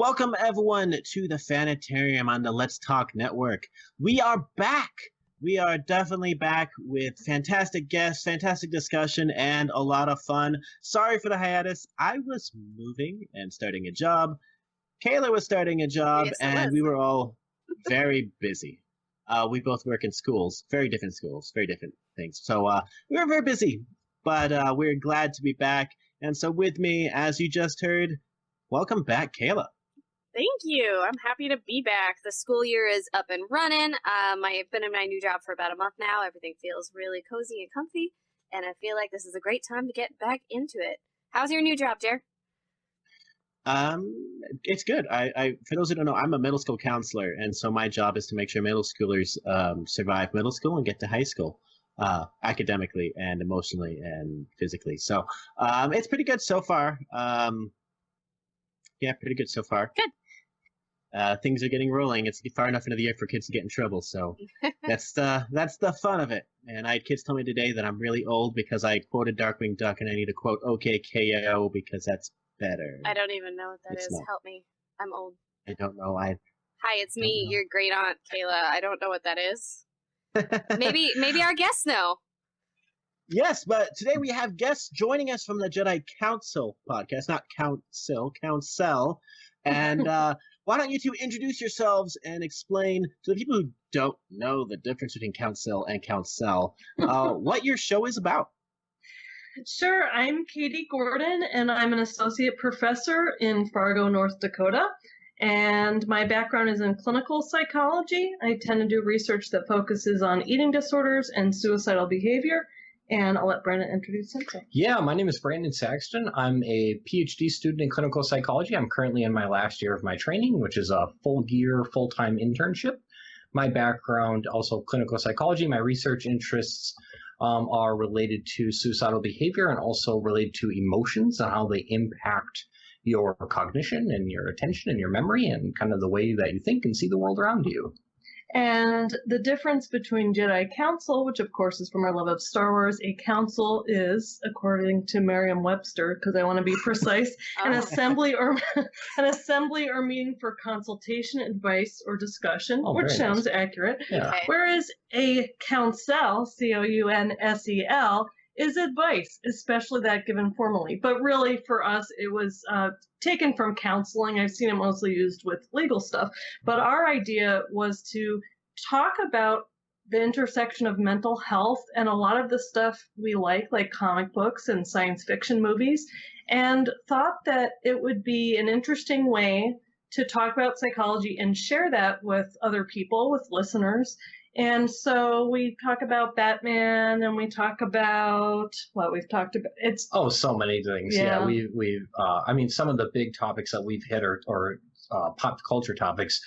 Welcome, everyone, to the Fanitarium on the Let's Talk Network. We are back. We are definitely back with fantastic guests, fantastic discussion, and a lot of fun. Sorry for the hiatus. I was moving and starting a job. Kayla was starting a job, and we were all very busy. We both work in schools, very different things. So we were very busy, but we're glad to be back. And so with me, as you just heard, welcome back, Kayla. Thank you. I'm happy to be back. The school year is up and running. I've been in my new job for about a month now. Everything feels really cozy and comfy, and I feel like this is a great time to get back into it. How's your new job, Jer? It's good. I for those who don't know, I'm a middle school counselor, and so my job is to make sure middle schoolers survive middle school and get to high school, academically and emotionally and physically. So it's pretty good so far. Yeah, pretty good so far. Good. Things are getting rolling. It's far enough into the year for kids to get in trouble, so that's the fun of it. And I had kids tell me today that I'm really old because I quoted Darkwing Duck, and I need to quote OKKO because that's better. I don't even know what that is. Not. Help me. I'm old. I don't know. Hi, it's me, your great aunt Kayla. I don't know what that is. maybe our guests know. Yes, but today we have guests joining us from the Jedi Counsel Podcast, not Counsel. And why don't you two introduce yourselves and explain to the people who don't know the difference between Counsel and Counsel what your show is about? Sure. I'm Katie Gordon, and I'm an associate professor in Fargo, North Dakota. And my background is in clinical psychology. I tend to do research that focuses on eating disorders and suicidal behavior. And I'll let Brandon introduce himself. Yeah, my name is Brandon Saxton. I'm a PhD student in clinical psychology. I'm currently in my last year of my training, which is a full-year, full-time internship. My background, also clinical psychology. My research interests are related to suicidal behavior and also related to emotions and how they impact your cognition and your attention and your memory and kind of the way that you think and see the world around you. And the difference between Jedi Counsel, which of course is from our love of Star Wars, a council is, according to Merriam-Webster, because I want to be precise, an assembly or meeting for consultation, advice, or discussion, which sounds accurate. Yeah. Okay. Whereas a counsel, Counsel, is advice, especially that given formally. But really, for us, it was taken from counseling. I've seen it mostly used with legal stuff. But our idea was to talk about the intersection of mental health and a lot of the stuff we like comic books and science fiction movies, and thought that it would be an interesting way to talk about psychology and share that with other people, with listeners. And so we talk about Batman, and we talk about what we've talked about. So many things. Yeah, we've. I mean, some of the big topics that we've hit are pop culture topics.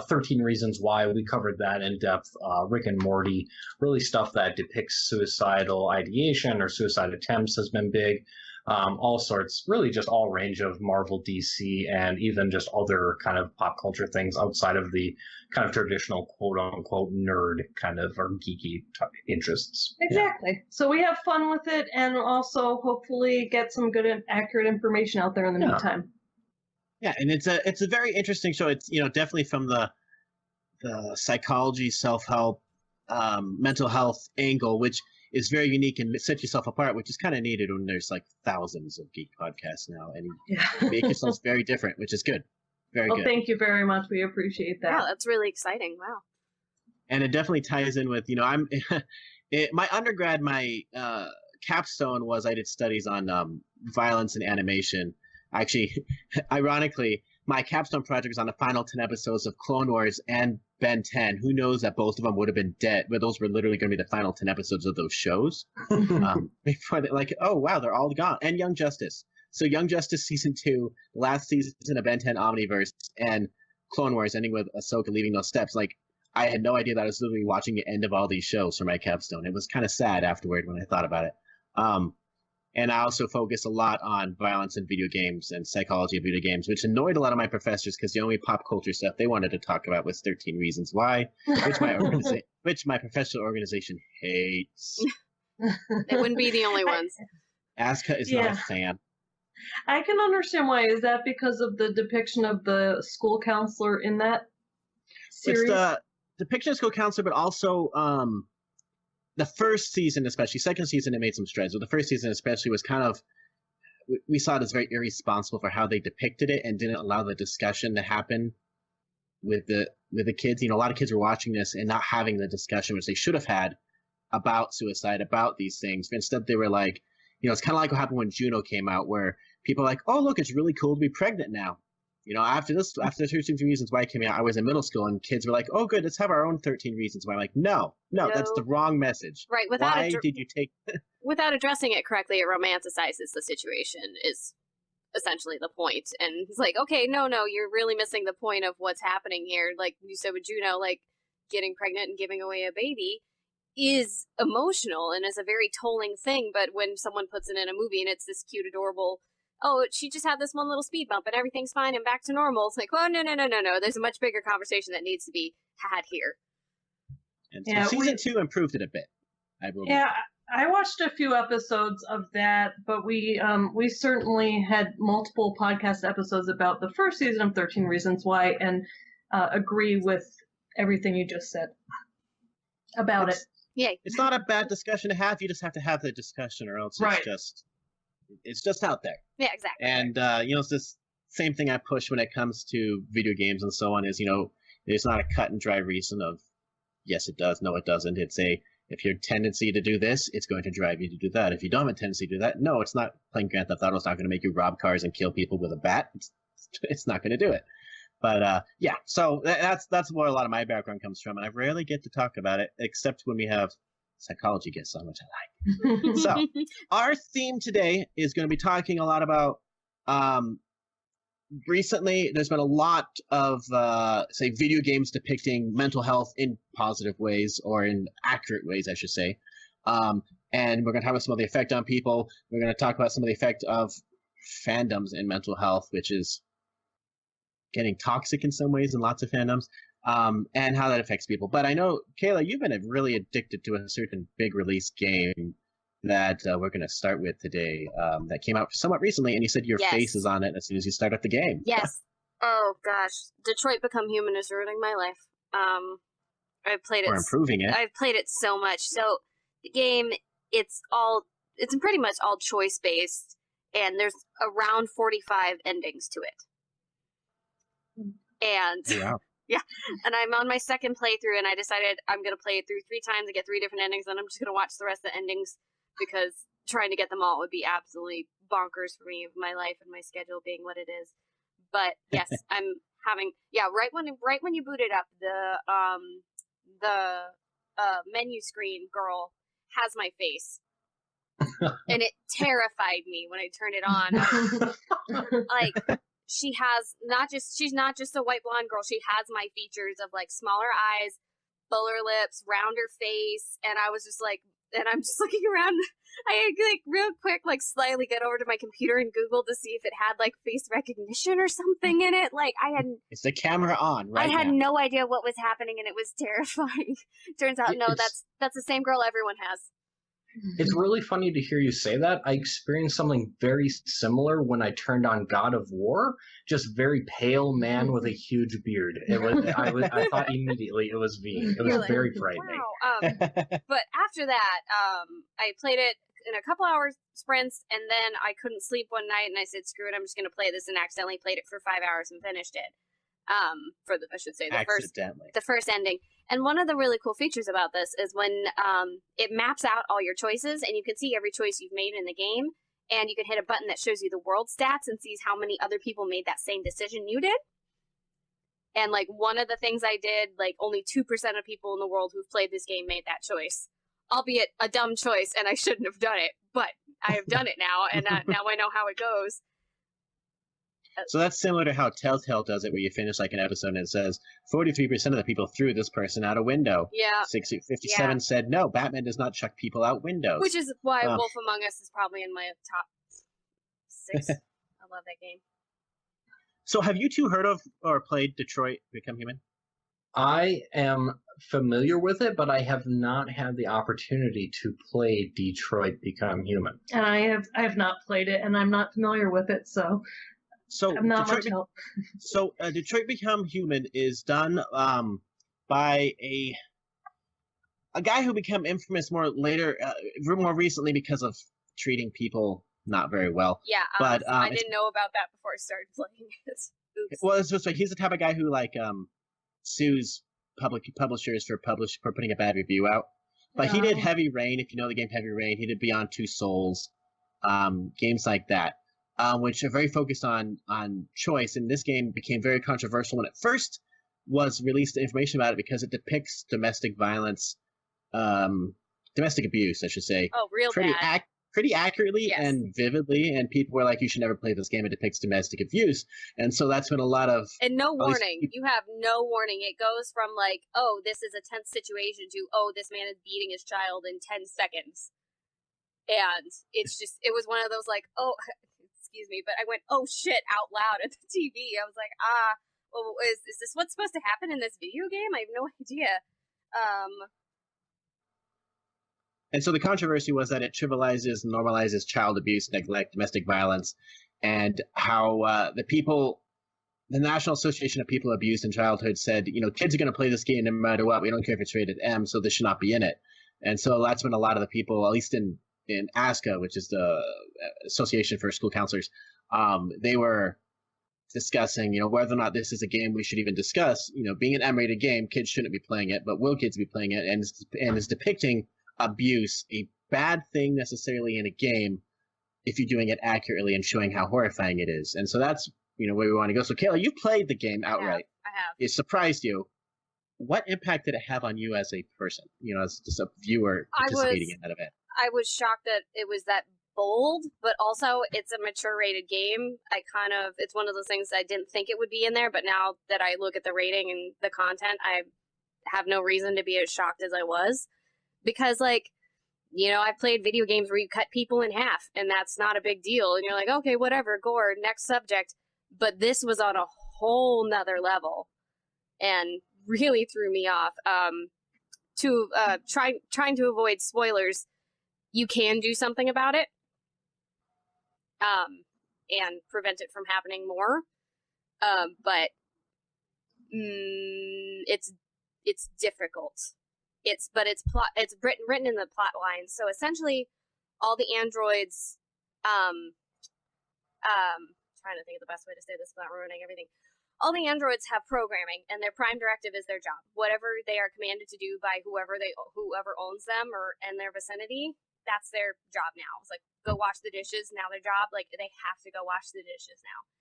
13 Reasons Why, we covered that in depth. Rick and Morty, really stuff that depicts suicidal ideation or suicide attempts has been big. All sorts, really just all range of Marvel, DC, and even just other kind of pop culture things outside of the kind of traditional quote-unquote nerd kind of or geeky interests. Exactly. Yeah. So we have fun with it and also hopefully get some good and accurate information out there in the meantime. Yeah, and it's a very interesting show. It's definitely from the psychology, self-help, mental health angle, which is very unique and sets yourself apart, which is kind of needed when there's thousands of geek podcasts now, and you make yourself very different, which is good. Very good. Thank you very much. We appreciate that. Wow, that's really exciting. Wow. And it definitely ties in with, my undergrad, my capstone was I did studies on violence and animation. Actually, ironically, my capstone project was on the final 10 episodes of Clone Wars and Ben 10. Who knows that both of them would have been dead, but those were literally going to be the final 10 episodes of those shows. Before oh, wow, they're all gone. And Young Justice. So Young Justice Season 2, last season of Ben 10 Omniverse, and Clone Wars ending with Ahsoka leaving those steps. I had no idea that I was literally watching the end of all these shows for my capstone. It was kind of sad afterward when I thought about it. And I also focus a lot on violence in video games and psychology of video games, which annoyed a lot of my professors because the only pop culture stuff they wanted to talk about was 13 Reasons Why, which my professional organization hates. They wouldn't be the only ones. Asuka is not a fan. I can understand why. Is that because of the depiction of the school counselor in that series? It's the depiction of school counselor, but also the first season, especially. Second season, it made some strides. But the first season, especially, was kind of, we saw it as very irresponsible for how they depicted it and didn't allow the discussion to happen with the kids. You know, a lot of kids were watching this and not having the discussion which they should have had about suicide, about these things. Instead, they were like, you know, it's kind of like what happened when Juno came out, where people are like, oh, look, it's really cool to be pregnant now. You know, after the 13 Reasons Why came out, I was in middle school, and kids were like, oh, good, let's have our own 13 Reasons Why. I'm like, no, that's the wrong message. Right. Why did you take... Without addressing it correctly, it romanticizes the situation, is essentially the point. And it's like, okay, no, you're really missing the point of what's happening here. Like you said with Juno, like, getting pregnant and giving away a baby is emotional and is a very tolling thing, but when someone puts it in a movie and it's this cute, adorable... oh, she just had this one little speed bump and everything's fine and back to normal. It's like, well, no. There's a much bigger conversation that needs to be had here. And so season 2 improved it a bit, I believe. Yeah, I watched a few episodes of that, but we certainly had multiple podcast episodes about the first season of 13 Reasons Why, and agree with everything you just said about it. Yay. It's not a bad discussion to have. You just have to have the discussion, or else it's just out there. Yeah, exactly. And, you know, it's this same thing I push when it comes to video games and so on is, you know, there's not a cut and dry reason of, yes, it does, no, it doesn't. It's if your tendency to do this, it's going to drive you to do that. If you don't have a tendency to do that, no, it's not. Playing Grand Theft Auto is not going to make you rob cars and kill people with a bat. It's not going to do it. But, yeah, so that's where a lot of my background comes from. And I rarely get to talk about it, except when we have psychology guests on, which I like. So our theme today is going to be talking a lot about recently there's been a lot of say video games depicting mental health in positive ways, or in accurate ways I should say, and we're going to talk about some of the effect on people. We're going to talk about some of the effect of fandoms in mental health, which is getting toxic in some ways in lots of fandoms. And how that affects people. But I know, Kayla, you've been really addicted to a certain big release game that we're going to start with today that came out somewhat recently, and you said your face is on it as soon as you start up the game. Yes. Oh, gosh. Detroit Become Human is ruining my life. I've played it. Or improving it. I've played it so much. So the game, it's pretty much all choice-based, and there's around 45 endings to it. And... wow. Yeah, and I'm on my second playthrough, and I decided I'm going to play it through 3 times and get 3 different endings, and I'm just going to watch the rest of the endings, because trying to get them all would be absolutely bonkers for me, of my life and my schedule being what it is. But yes, I'm having right when you boot it up, the menu screen girl has my face, and it terrified me when I turned it on. Like. She's not just a white blonde girl. She has my features of like smaller eyes, fuller lips, rounder face, and I was just like, and I'm just looking around. I like real quick, like slightly get over to my computer and Google to see if it had like face recognition or something in it. Like is the camera on right I had now? no idea what was happening, and it was terrifying. Turns out, no, that's the same girl everyone has. It's really funny to hear you say that. I experienced something very similar when I turned on God of War. Just very pale man with a huge beard. I thought immediately it was me. It was very frightening. Wow. But after that, I played it in a couple hours sprints, and then I couldn't sleep one night, and I said, screw it, I'm just going to play this, and accidentally played it for 5 hours and finished it. The first ending. And one of the really cool features about this is when it maps out all your choices, and you can see every choice you've made in the game, and you can hit a button that shows you the world stats and sees how many other people made that same decision you did. And like one of the things I did, like only 2% of people in the world who've played this game made that choice, albeit a dumb choice, and I shouldn't have done it, but I have done it now, and now I know how it goes. So that's similar to how Telltale does it, where you finish like an episode and it says 43% of the people threw this person out a window. Yeah. 57 said no, Batman does not chuck people out windows. Which is why Wolf Among Us is probably in my top 6. I love that game. So have you two heard of or played Detroit Become Human? I am familiar with it, but I have not had the opportunity to play Detroit Become Human. And I have not played it, and I'm not familiar with it, so I'm not much help. So Detroit Become Human is done by a guy who became infamous more recently because of treating people not very well. Yeah, but I didn't know about that before I started playing it. Oops. Well, it's just like he's the type of guy who sues publishers for putting a bad review out. But he did Heavy Rain, if you know the game Heavy Rain. He did Beyond Two Souls, games like that, which are very focused on choice. And this game became very controversial when it first was released information about it because it depicts domestic violence, domestic abuse, I should say. Oh, real bad. Pretty accurately yes. and vividly, and people were like, you should never play this game. It depicts domestic abuse. And so that's been a lot of... And no warning. You have no warning. It goes from like, oh, this is a tense situation to, oh, this man is beating his child in 10 seconds. And it's just, it was one of those like, oh, excuse me, but I went, oh shit, out loud at the TV. I was like, well, is this what's supposed to happen in this video game? I have no idea. And so the controversy was that it trivializes and normalizes child abuse, neglect, domestic violence, and how the National Association of People Abused in Childhood said, kids are going to play this game no matter what. We don't care if it's rated M, so this should not be in it. And so that's when a lot of the people, at least in ASCA, which is the Association for School Counselors, they were discussing, whether or not this is a game we should even discuss. Being an M-rated game, kids shouldn't be playing it, but will kids be playing it? And is depicting abuse a bad thing necessarily in a game if you're doing it accurately and showing how horrifying it is. And so that's where we want to go. So Kayla, you played the game outright. I have. It surprised you. What impact did it have on you as a person, as just a viewer participating in that event? I was shocked that it was that bold, but also it's a mature rated game. It's one of those things I didn't think it would be in there, but now that I look at the rating and the content, I have no reason to be as shocked as I was. Because, I've played video games where you cut people in half, and that's not a big deal. And you're like, okay, whatever, gore, next subject. But this was on a whole nother level and really threw me off. Trying to avoid spoilers, you can do something about it and prevent it from happening more. But it's difficult. It's written in the plot lines. So essentially, all the androids, trying to think of the best way to say this without ruining everything. All the androids have programming, and their prime directive is their job. Whatever they are commanded to do by whoever owns them or in their vicinity, that's their job now. It's like, go wash the dishes. Now their job, they have to go wash the dishes now.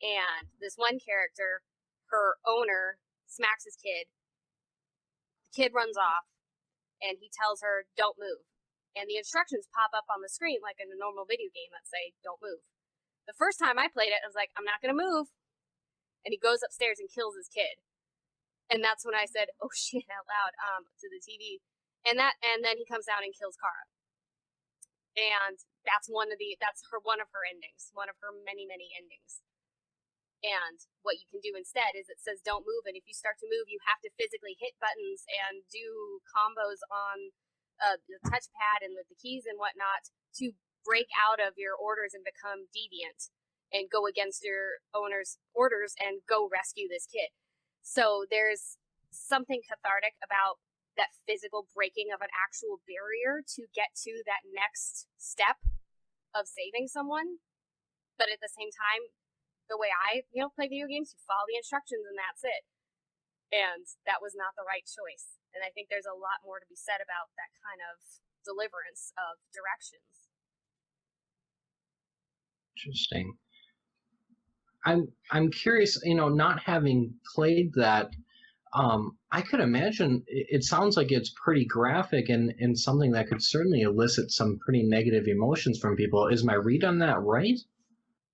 And this one character, her owner, smacks his kid. The kid runs off. And he tells her, don't move. And the instructions pop up on the screen like in a normal video game that say, don't move. The first time I played it, I was like, I'm not going to move. And he goes upstairs and kills his kid. And that's when I said, oh shit, out loud, to the TV. And then he comes down and kills Kara. And that's one of her endings, one of her many, many endings. And what you can do instead is it says don't move, and if you start to move, you have to physically hit buttons and do combos on the touchpad and with the keys and whatnot to break out of your orders and become deviant and go against your owner's orders and go rescue this kid. So there's something cathartic about that physical breaking of an actual barrier to get to that next step of saving someone. But at the same time, the way I, play video games, you follow the instructions and that's it. And that was not the right choice. And I think there's a lot more to be said about that kind of deliverance of directions. Interesting. I'm curious, not having played that, I could imagine it sounds like it's pretty graphic and something that could certainly elicit some pretty negative emotions from people. Is my read on that right?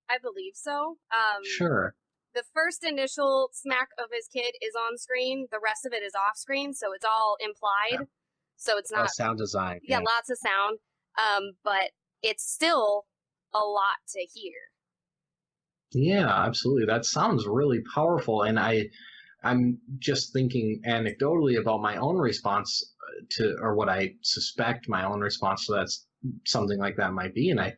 I believe so. Sure. The first initial smack of his kid is on screen. The rest of it is off screen, so it's all implied. Yeah. So it's not sound design. Yeah, lots of sound. But it's still a lot to hear. Yeah, absolutely. That sounds really powerful, and I I'm just thinking anecdotally about my own response to, or what I suspect my own response to that's something like that might be, and I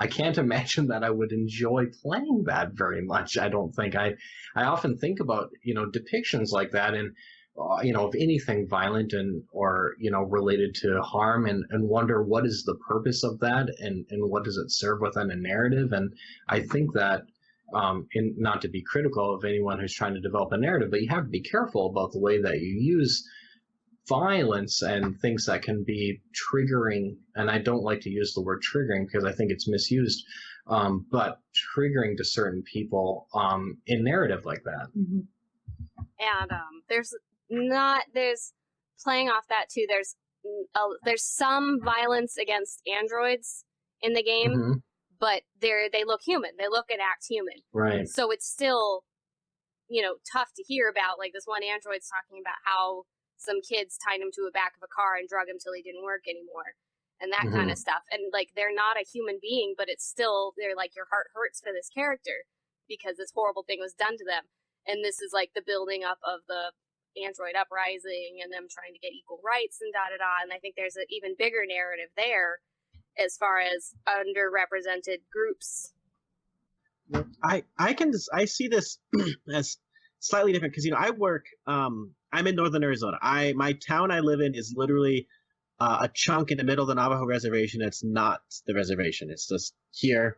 can't imagine that I would enjoy playing that very much. I don't think I often think about, depictions like that and, of anything violent and, or, related to harm and wonder what is the purpose of that and what does it serve within a narrative. And I think that, not to be critical of anyone who's trying to develop a narrative, but you have to be careful about the way that you use violence and things that can be triggering, and I don't like to use the word triggering because I think it's misused, but triggering to certain people in narrative like that. Mm-hmm. And there's playing off that too. There's some violence against androids in the game, mm-hmm. but they look human. They look and act human. Right. So it's still, tough to hear about. Like this one android's talking about how some kids tied him to the back of a car and drug him till he didn't work anymore, and that mm-hmm. kind of stuff. And like, they're not a human being, but it's still, they're like, your heart hurts for this character because this horrible thing was done to them. And this is like the building up of the android uprising and them trying to get equal rights and da-da-da. And I think there's an even bigger narrative there as far as underrepresented groups. I see this as slightly different because, I work, I'm in northern Arizona. My town I live in is literally a chunk in the middle of the Navajo reservation. It's not the reservation. It's just here,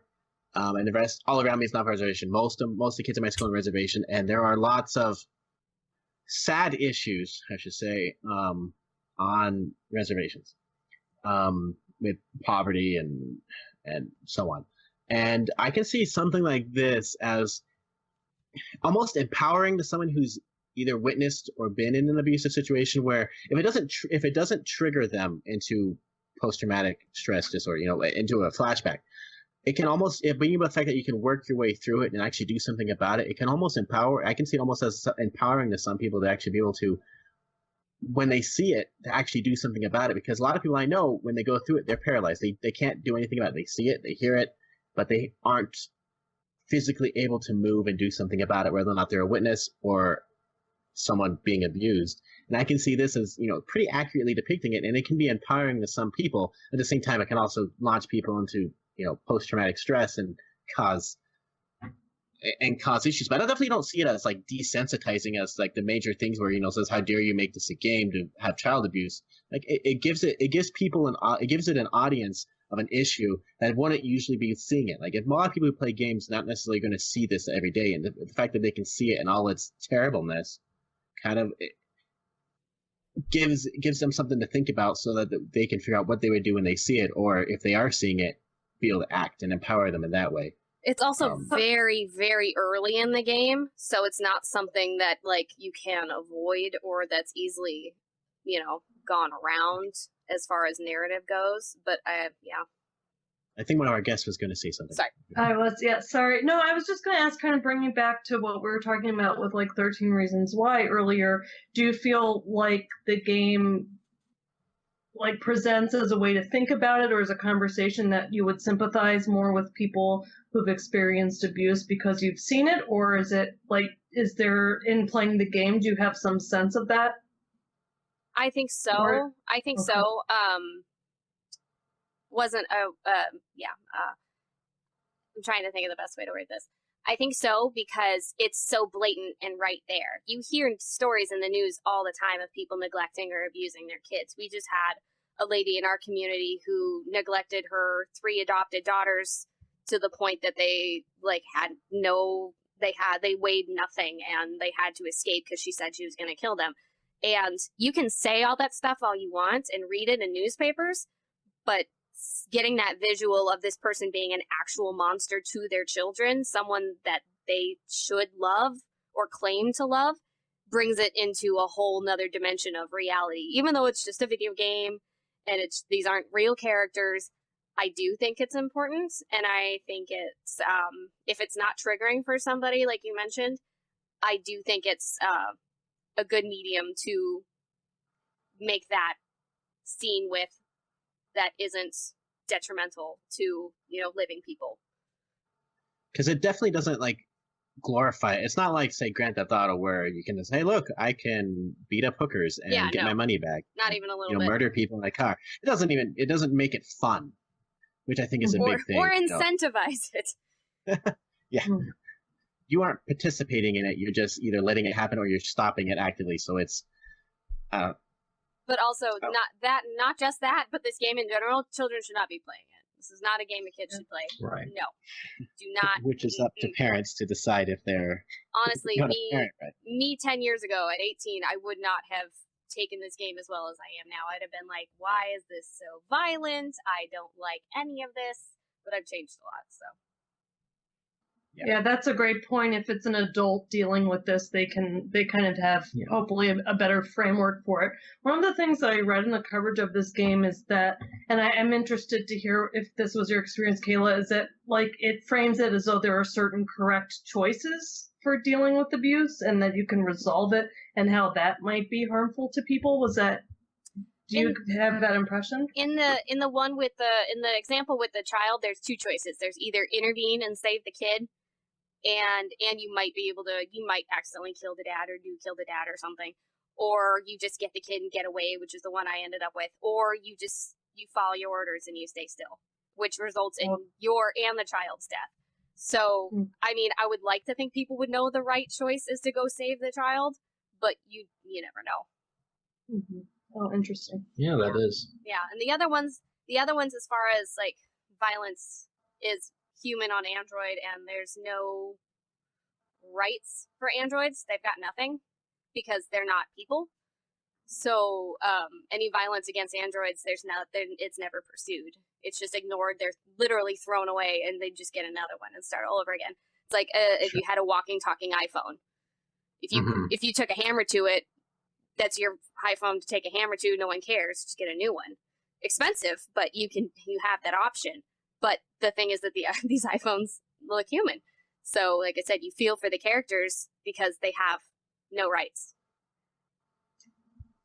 and the rest all around me is not the reservation. Most of the kids in my school on the reservation, and there are lots of sad issues, I should say, on reservations, with poverty and so on. And I can see something like this as almost empowering to someone who's either witnessed or been in an abusive situation, where if it doesn't trigger them into post-traumatic stress disorder, into a flashback, it can almost, being about the fact that you can work your way through it and actually do something about it, it can almost empower. I can see it almost as empowering to some people to actually be able to, when they see it, to actually do something about it. Because a lot of people I know, when they go through it, they're paralyzed. They can't do anything about it. They see it, they hear it, but they aren't physically able to move and do something about it, whether or not they're a witness or someone being abused. And I can see this as, pretty accurately depicting it, and it can be empowering to some people. At the same time, it can also launch people into, post-traumatic stress and cause issues. But I definitely don't see it as like desensitizing as like the major things where, says, how dare you make this a game to have child abuse. Like it gives it an audience of an issue that wouldn't usually be seeing it. Like, if a lot of people who play games not necessarily going to see this every day, and the fact that they can see it in all its terribleness kind of gives them something to think about, so that they can figure out what they would do when they see it, or if they are seeing it, be able to act and empower them in that way. It's also very, very early in the game, so it's not something that like you can avoid or that's easily, gone around as far as narrative goes. But yeah. I think one of our guests was going to say something. Sorry. Sorry. No, I was just going to ask, kind of bringing back to what we were talking about with like 13 Reasons Why earlier. Do you feel like the game like presents as a way to think about it, or as a conversation that you would sympathize more with people who've experienced abuse because you've seen it? Or is it like, is there, in playing the game, do you have some sense of that? I think so. Okay. So. I'm trying to think of the best way to word this. I think so, because it's so blatant and right there. You hear stories in the news all the time of people neglecting or abusing their kids. We just had a lady in our community who neglected her 3 adopted daughters to the point that they weighed nothing and they had to escape because she said she was going to kill them. And you can say all that stuff all you want and read it in newspapers, but getting that visual of this person being an actual monster to their children, someone that they should love or claim to love, brings it into a whole nother dimension of reality. Even though it's just a video game and these aren't real characters, I do think it's important. And I think it's, if it's not triggering for somebody, like you mentioned, I do think it's a good medium to make that scene with that isn't detrimental to, living people. Because it definitely doesn't, like, glorify it. It's not like, say, Grand Theft Auto, where you can just, hey, look, I can beat up hookers and get my money back. Not even a little bit. Murder people in my car. It doesn't make it fun, which I think is a big thing. Or incentivize it. Yeah. You aren't participating in it. You're just either letting it happen or you're stopping it actively. So it's. But also, not just that, but this game in general, children should not be playing it. This is not a game a kid should play. Right. No. Do not. Which is up to parents to decide if they're. Honestly, me 10 years ago at 18, I would not have taken this game as well as I am now. I'd have been like, why is this so violent? I don't like any of this. But I've changed a lot, so. Yeah, that's a great point. If it's an adult dealing with this, they kind of have hopefully a better framework for it. One of the things that I read in the coverage of this game is that, and I am interested to hear if this was your experience, Kayla, is that like it frames it as though there are certain correct choices for dealing with abuse and that you can resolve it and how that might be harmful to people. Do you have that impression? In the one with in the example with the child, there's two choices. There's either intervene and save the kid, and you might accidentally kill the dad or kill the dad or something, or you just get the kid and get away, which is the one I ended up with, or you follow your orders and you stay still, which results in your and the child's death. So, I mean, I would like to think people would know the right choice is to go save the child, but you never know. Mm-hmm. Oh, interesting. Yeah, that is. Yeah, and the other ones as far as like violence is human on Android, and there's no rights for androids. They've got nothing because they're not people. So any violence against androids, it's never pursued. It's just ignored. They're literally thrown away, and they just get another one and start all over again. It's like if you had a walking, talking iPhone. If you took a hammer to it, that's your iPhone to take a hammer to. No one cares. Just get a new one. Expensive, but you have that option. But the thing is that these iPhones look human. So, like I said, you feel for the characters because they have no rights.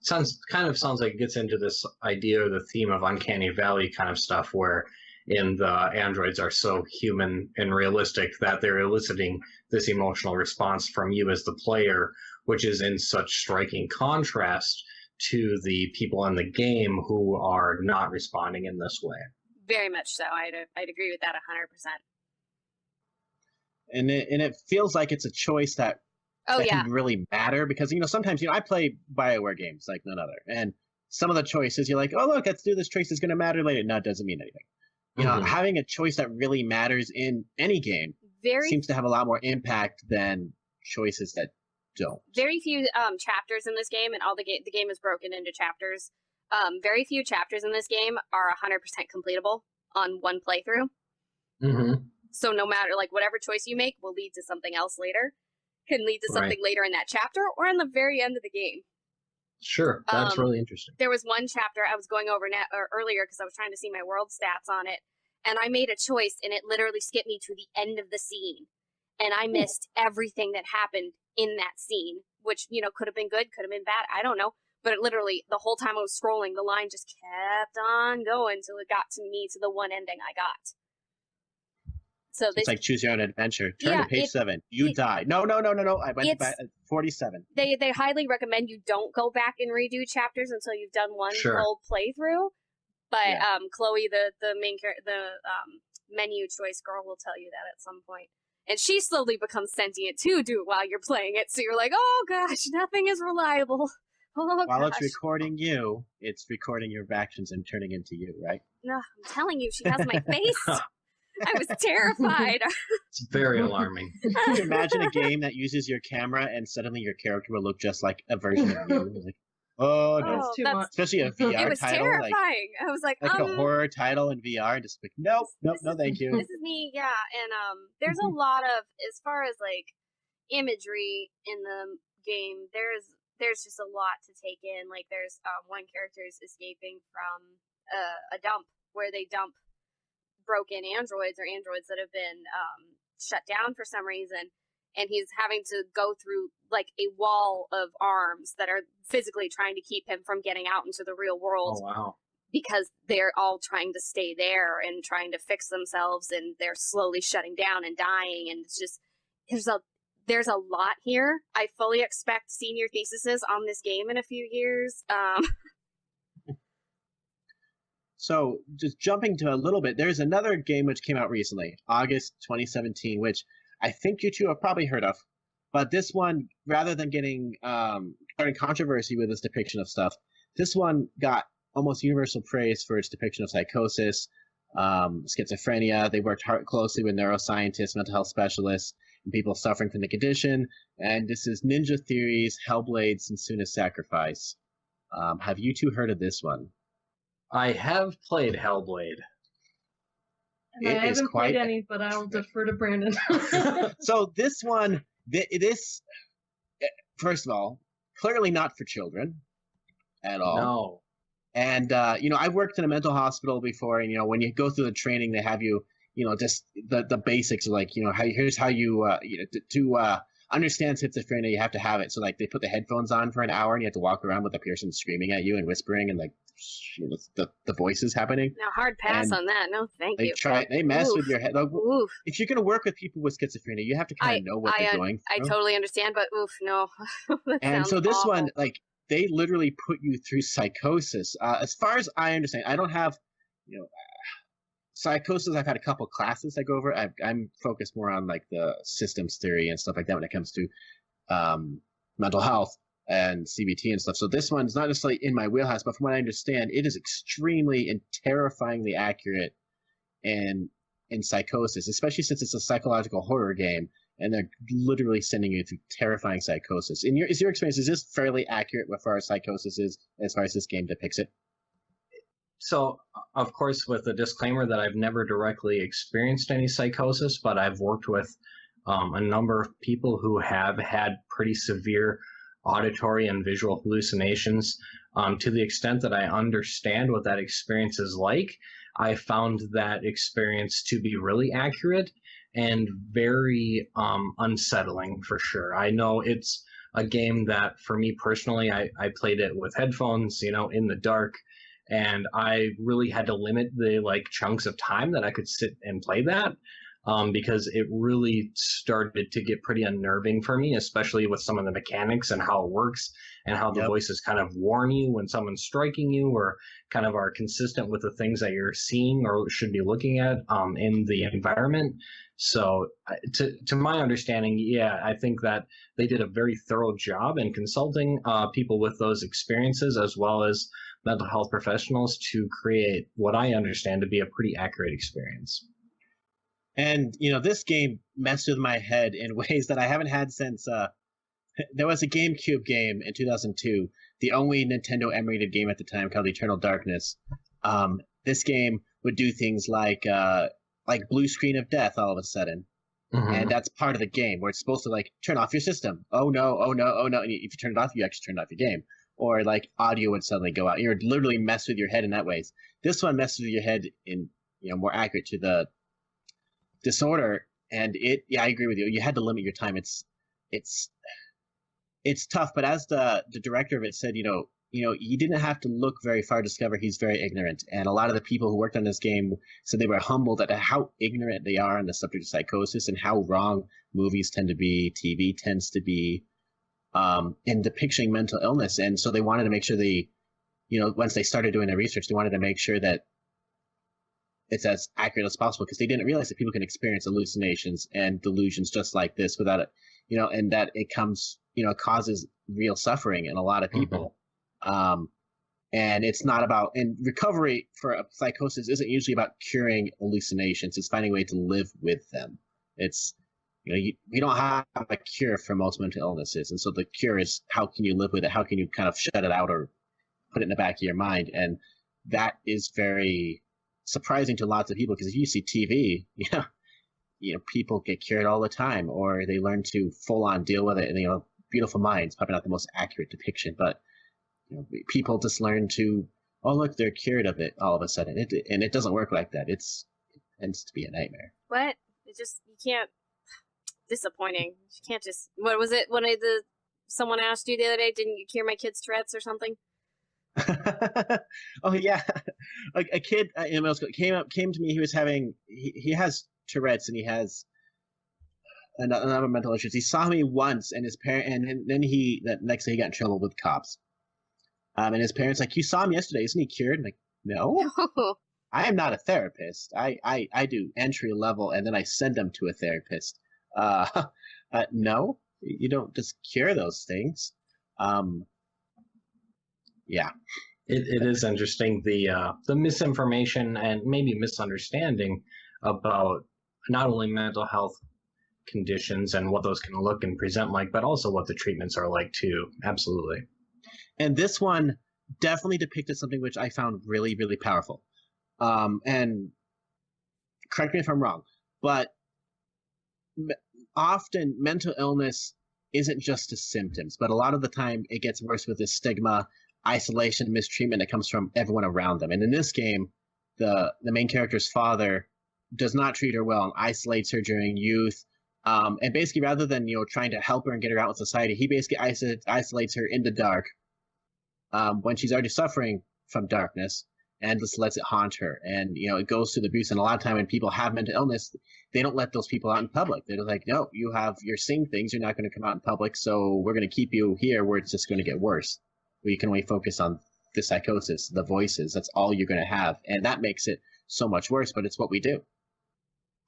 Sounds like it gets into this idea or the theme of Uncanny Valley kind of stuff, where the androids are so human and realistic that they're eliciting this emotional response from you as the player, which is in such striking contrast to the people in the game who are not responding in this way. Very much so. I'd agree with that 100%. And it feels like it's a choice that can really matter, because sometimes I play BioWare games like none other, and some of the choices you're like, oh look, let's do this choice is going to matter later. No, it doesn't mean anything. Having a choice that really matters in any game seems to have a lot more impact than choices that don't. Very few chapters in this game, and the game is broken into chapters. Very few chapters in this game are 100% completable on one playthrough. Mm-hmm. So no matter, like, whatever choice you make will lead to something else later. Can lead to something later in that chapter or in the very end of the game. Sure, that's really interesting. There was one chapter I was going over earlier because I was trying to see my world stats on it, and I made a choice, and it literally skipped me to the end of the scene, and I missed everything that happened in that scene, which, could have been good, could have been bad, I don't know. But it literally, the whole time I was scrolling, the line just kept on going till it got to me to the one ending I got. So it's like choose your own adventure. Turn to page 7. You die. No. I went back at 47. They highly recommend you don't go back and redo chapters until you've done one full playthrough. But Chloe, the menu choice girl, will tell you that at some point. And she slowly becomes sentient too, while you're playing it. So you're like, oh gosh, nothing is reliable. Oh, while it's recording you, it's recording your actions and turning into you, right? No, I'm telling you, she has my face. I was terrified. It's very alarming. Can you imagine a game that uses your camera and suddenly your character will look just like a version of you? Like, oh no, that's too much. Especially a VR title. It was terrifying. I was like a horror title in VR, and just like, nope, no, thank you. This is me, yeah. And there's a lot of, as far as like imagery in the game, there's just a lot to take in. Like there's one character is escaping from a dump where they dump broken androids or androids that have been shut down for some reason, and he's having to go through like a wall of arms that are physically trying to keep him from getting out into the real world. Oh wow. Because they're all trying to stay there and trying to fix themselves, and they're slowly shutting down and dying, and it's just there's a lot here. I fully expect senior theses on this game in a few years. So just jumping to a little bit, there's another game which came out recently, August 2017, which I think you two have probably heard of. But this one, rather than getting starting controversy with its depiction of stuff, this one got almost universal praise for its depiction of psychosis, schizophrenia. They worked closely with neuroscientists, mental health specialists, and people suffering from the condition. And this is Ninja Theory's Hellblade Sensuna's Sacrifice. Have you two heard of this one? I have played Hellblade. And I haven't played any, but I'll defer to Brandon. So this one, this, first of all, clearly not for children at all. No. And, I've worked in a mental hospital before, and, when you go through the training, they have you, just the basics, like, here's how you, to understand schizophrenia, you have to have it. So, like, they put the headphones on for an hour, and you have to walk around with the person screaming at you and whispering, and, like, the voices happening. No, hard pass on that. No, thank you. They mess with your head. Like, if you're going to work with people with schizophrenia, you have to kind of know what they're going through. I totally understand, but no. And so this awful. one, like, they literally put you through psychosis. As far as I understand, I don't have, psychosis. I've had a couple classes I go over. I'm focused more on like the systems theory and stuff like that when it comes to mental health and CBT and stuff. So this one is not necessarily in my wheelhouse, but from what I understand, it is extremely and terrifyingly accurate in psychosis, especially since it's a psychological horror game. And they're literally sending you through terrifying psychosis. Is your experience, is this fairly accurate as far as psychosis is, as far as this game depicts it? So, of course, with the disclaimer that I've never directly experienced any psychosis, but I've worked with a number of people who have had pretty severe auditory and visual hallucinations. To the extent that I understand what that experience is like, I found that experience to be really accurate and very unsettling for sure. I know it's a game that for me personally, I played it with headphones, in the dark, and I really had to limit the chunks of time that I could sit and play that because it really started to get pretty unnerving for me, especially with some of the mechanics and how it works and how the voices kind of warn you when someone's striking you or kind of are consistent with the things that you're seeing or should be looking at in the environment. So to my understanding, I think that they did a very thorough job in consulting people with those experiences as well as mental health professionals to create what I understand to be a pretty accurate experience. And, this game messed with my head in ways that I haven't had since there was a GameCube game in 2002, the only Nintendo M-rated game at the time called Eternal Darkness. This game would do things like blue screen of death all of a sudden. Mm-hmm. And that's part of the game where it's supposed to turn off your system. Oh no. And if you turn it off, you actually turn off your game. Or audio would suddenly go out. You're literally messed with your head in that ways. This one messes with your head in, more accurate to the disorder. And I agree with you. You had to limit your time. It's tough. But as the director of it said, you didn't have to look very far to discover he's very ignorant. And a lot of the people who worked on this game said they were humbled at how ignorant they are on the subject of psychosis and how wrong movies tend to be, TV tends to be, in depicting mental illness. And so they wanted to make sure once they started doing their research, they wanted to make sure that it's as accurate as possible because they didn't realize that people can experience hallucinations and delusions just like this without it, and that it causes real suffering in a lot of people. Mm-hmm. And it's not about, and recovery for a psychosis isn't usually about curing hallucinations. It's finding a way to live with them. It's, we don't have a cure for most mental illnesses. And so the cure is how can you live with it? How can you kind of shut it out or put it in the back of your mind? And that is very surprising to lots of people because if you see TV, people get cured all the time or they learn to full on deal with it. And, Beautiful Minds, probably not the most accurate depiction, but people just learn to, oh, look, they're cured of it all of a sudden. And it doesn't work like that. It tends to be a nightmare. What? You can't. Disappointing. You can't just. What was it? Someone asked you the other day, didn't you cure my kid's Tourette's or something? Oh yeah, a kid in middle school came to me. He was having he has Tourette's and he has another mental issues. He saw me once, and his parent, and then that next day he got in trouble with cops. And his parents like, you saw him yesterday, isn't he cured? I'm like, no, I am not a therapist. I do entry level, and then I send them to a therapist. No, you don't just cure those things. Yeah. It is interesting, the misinformation and maybe misunderstanding about not only mental health conditions and what those can look and present like, but also what the treatments are like too. Absolutely. And this one definitely depicted something which I found really, really powerful. And correct me if I'm wrong, but often mental illness isn't just the symptoms, but a lot of the time it gets worse with the stigma, isolation, mistreatment that comes from everyone around them. And in this game, the main character's father does not treat her well and isolates her during youth. And basically, rather than trying to help her and get her out in society, he basically isolates her in the dark when she's already suffering from darkness, and just lets it haunt her. And it goes to the abuse. And a lot of time when people have mental illness, they don't let those people out in public. They're like, no, you're seeing things, you're not going to come out in public, so we're going to keep you here where it's just going to get worse, where you can only focus on the psychosis, the voices. That's all you're going to have, and that makes it so much worse. But it's what we do.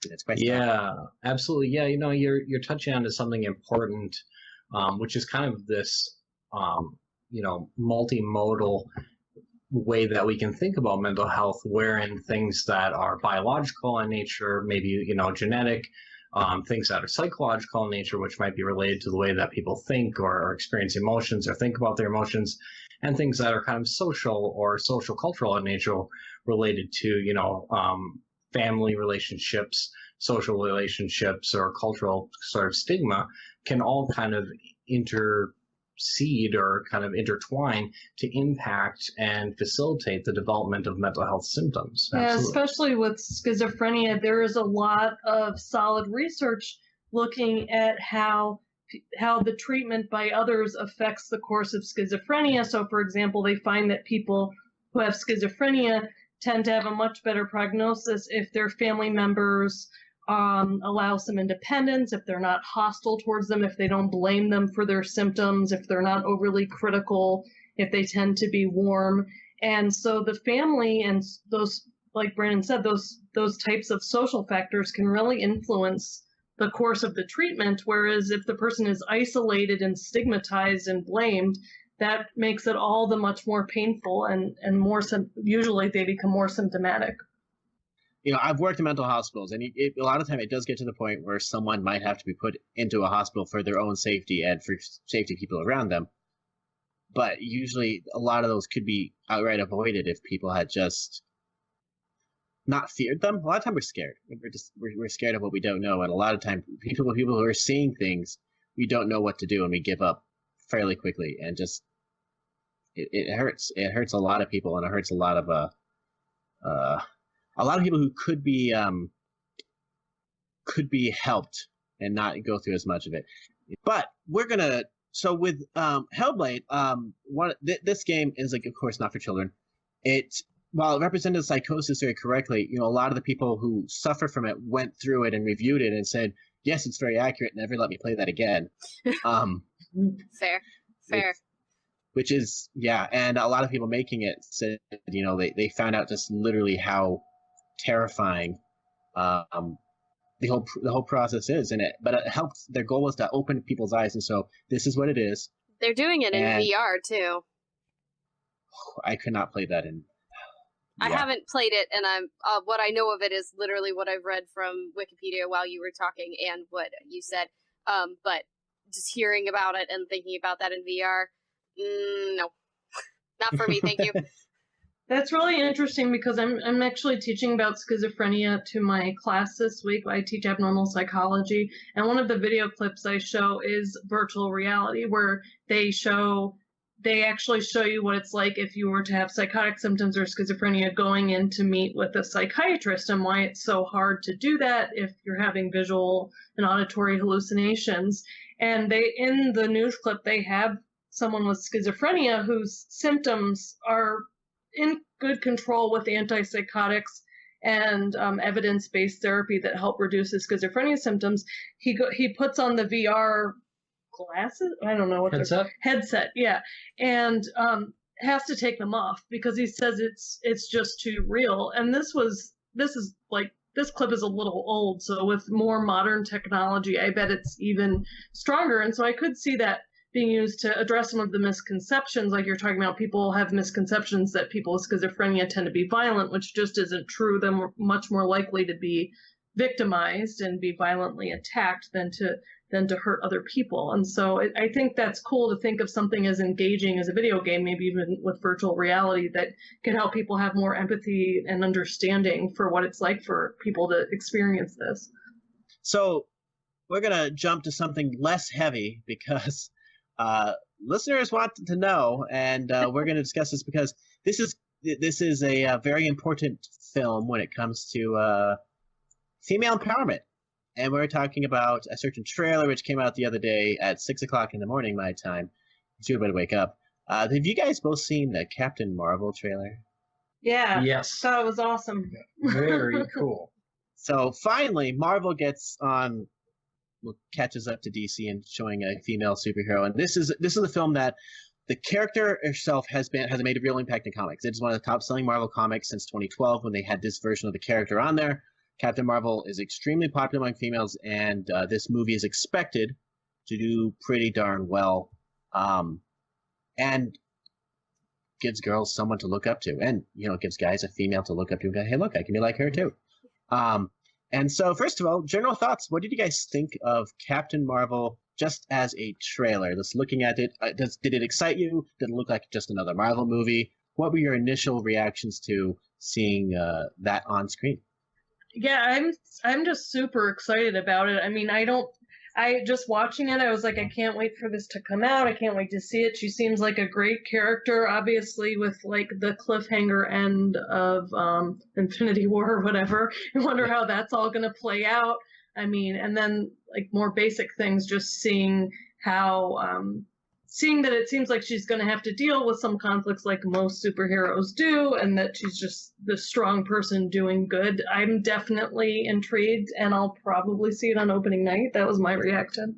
It's quite yeah, absolutely. Yeah, you're touching on to something important, which is kind of this multimodal way that we can think about mental health, wherein things that are biological in nature, maybe genetic, things that are psychological in nature, which might be related to the way that people think or experience emotions or think about their emotions, and things that are kind of social or social cultural in nature, related to family relationships, social relationships, or cultural sort of stigma, can all kind of intercede or kind of intertwine to impact and facilitate the development of mental health symptoms. Yeah, especially with schizophrenia, there is a lot of solid research looking at how the treatment by others affects the course of schizophrenia. So, for example, they find that people who have schizophrenia tend to have a much better prognosis if their family members allow some independence, if they're not hostile towards them, if they don't blame them for their symptoms, if they're not overly critical, if they tend to be warm. And so the family and those, like Brandon said, those types of social factors can really influence the course of the treatment, whereas if the person is isolated and stigmatized and blamed, that makes it all the much more painful, and more usually they become more symptomatic. I've worked in mental hospitals, and a lot of time it does get to the point where someone might have to be put into a hospital for their own safety and for safety of people around them. But usually a lot of those could be outright avoided if people had just not feared them. A lot of time we're scared. We're scared of what we don't know, and a lot of time people who are seeing things, we don't know what to do, and we give up fairly quickly, and just it hurts. It hurts a lot of people, and it hurts a lot of people who could be helped and not go through as much of it. But we're gonna with Hellblade, this game is, like, of course, not for children. While it represented psychosis very correctly, a lot of the people who suffer from it went through it and reviewed it and said, yes, it's very accurate, never let me play that again. Fair. Which is, yeah, and a lot of people making it said, they found out just literally how terrifying the whole process is, but it helps. Their goal was to open people's eyes, and so this is what it is. They're doing it in VR too. I could not play that in. I haven't played it, and I'm what I know of it is literally what I've read from Wikipedia while you were talking and what you said. But just hearing about it and thinking about that in VR, no, not for me. Thank you. That's really interesting because I'm actually teaching about schizophrenia to my class this week. I teach abnormal psychology, and one of the video clips I show is virtual reality, where they actually show you what it's like if you were to have psychotic symptoms or schizophrenia going in to meet with a psychiatrist, and why it's so hard to do that if you're having visual and auditory hallucinations. And in the news clip, they have someone with schizophrenia whose symptoms are in good control with antipsychotics, and evidence-based therapy that help reduce his schizophrenia symptoms. He puts on the VR glasses. I don't know what headset. Yeah, and has to take them off because he says it's just too real. And this clip is a little old, so with more modern technology, I bet it's even stronger. And so I could see that being used to address some of the misconceptions, like you're talking about. People have misconceptions that people with schizophrenia tend to be violent, which just isn't true. They're much more likely to be victimized and be violently attacked than to hurt other people. And so I think that's cool to think of something as engaging as a video game, maybe even with virtual reality, that can help people have more empathy and understanding for what it's like for people to experience this. So we're going to jump to something less heavy because listeners want to know, and we're going to discuss this because this is a very important film when it comes to female empowerment. And we're talking about a certain trailer which came out the other day at 6 o'clock in the morning, my time. It's a good way to wake up. Have you guys both seen the Captain Marvel trailer? Yeah. Yes. Thought it was awesome. Very cool. So finally, Marvel catches up to DC and showing a female superhero. And this is a film that the character herself has made a real impact in comics. It's one of the top-selling Marvel comics since 2012 when they had this version of the character on there. Captain Marvel is extremely popular among females, and this movie is expected to do pretty darn well, and gives girls someone to look up to, and gives guys a female to look up to and go, hey, look, I can be like her too. And so, first of all, general thoughts. What did you guys think of Captain Marvel just as a trailer? Just looking at it, did it excite you? Did it look like just another Marvel movie? What were your initial reactions to seeing that on screen? Yeah, I'm just super excited about it. I mean, just watching it, I was like, I can't wait for this to come out. I can't wait to see it. She seems like a great character, obviously, with like the cliffhanger end of Infinity War or whatever. I wonder how that's all going to play out. I mean, and then like more basic things, just seeing that it seems like she's going to have to deal with some conflicts like most superheroes do, and that she's just the strong person doing good. I'm definitely intrigued, and I'll probably see it on opening night. That was my reaction.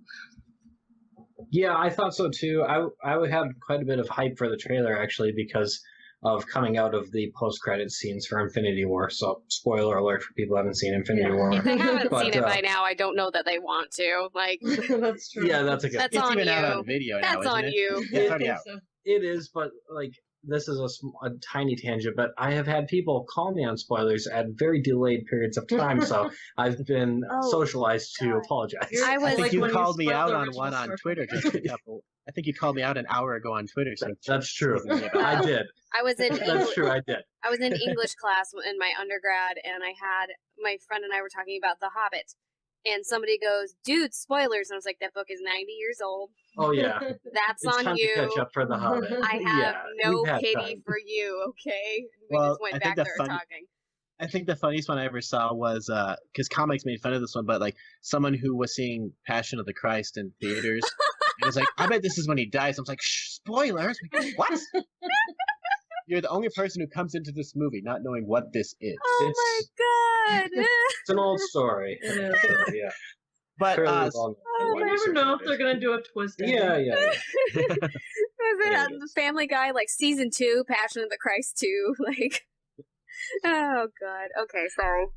Yeah, I thought so too. I had quite a bit of hype for the trailer, actually, because of coming out of the post-credit scenes for Infinity War. So, spoiler alert for people who haven't seen Infinity War. If they haven't seen it by now, I don't know that they want to. Like, that's true. Yeah, that's a good. That's it's on even you. out on video now, That's on it? you. It's already out. It is, but like this is a tiny tangent. But I have had people call me on spoilers at very delayed periods of time, so I've been socialized to apologize. I think you called me out on one on Star Twitter just a couple. I think you called me out an hour ago on Twitter. Saying that's true. I did. I was in That's true. I did. I was in English class in my undergrad, and I had my friend and I were talking about The Hobbit, and somebody goes, "Dude, spoilers!" And I was like, "That book is 90 years old." Oh yeah, that's it's on time you. To catch up for The Hobbit. I have no pity time. for you. Okay, we Well, just went back there talking. I think the funniest one I ever saw was because comics made fun of this one, but like someone who was seeing Passion of the Christ in theaters. It was like, I bet this is when he dies. I was like, shh, spoilers. Like, what? You're the only person who comes into this movie not knowing what this is. Oh my god! It's an old story. Yeah. But you never know if they're gonna do a twist. Yeah. The Family Guy, like season 2, Passion of the Christ 2, like. Oh god. Okay, sorry.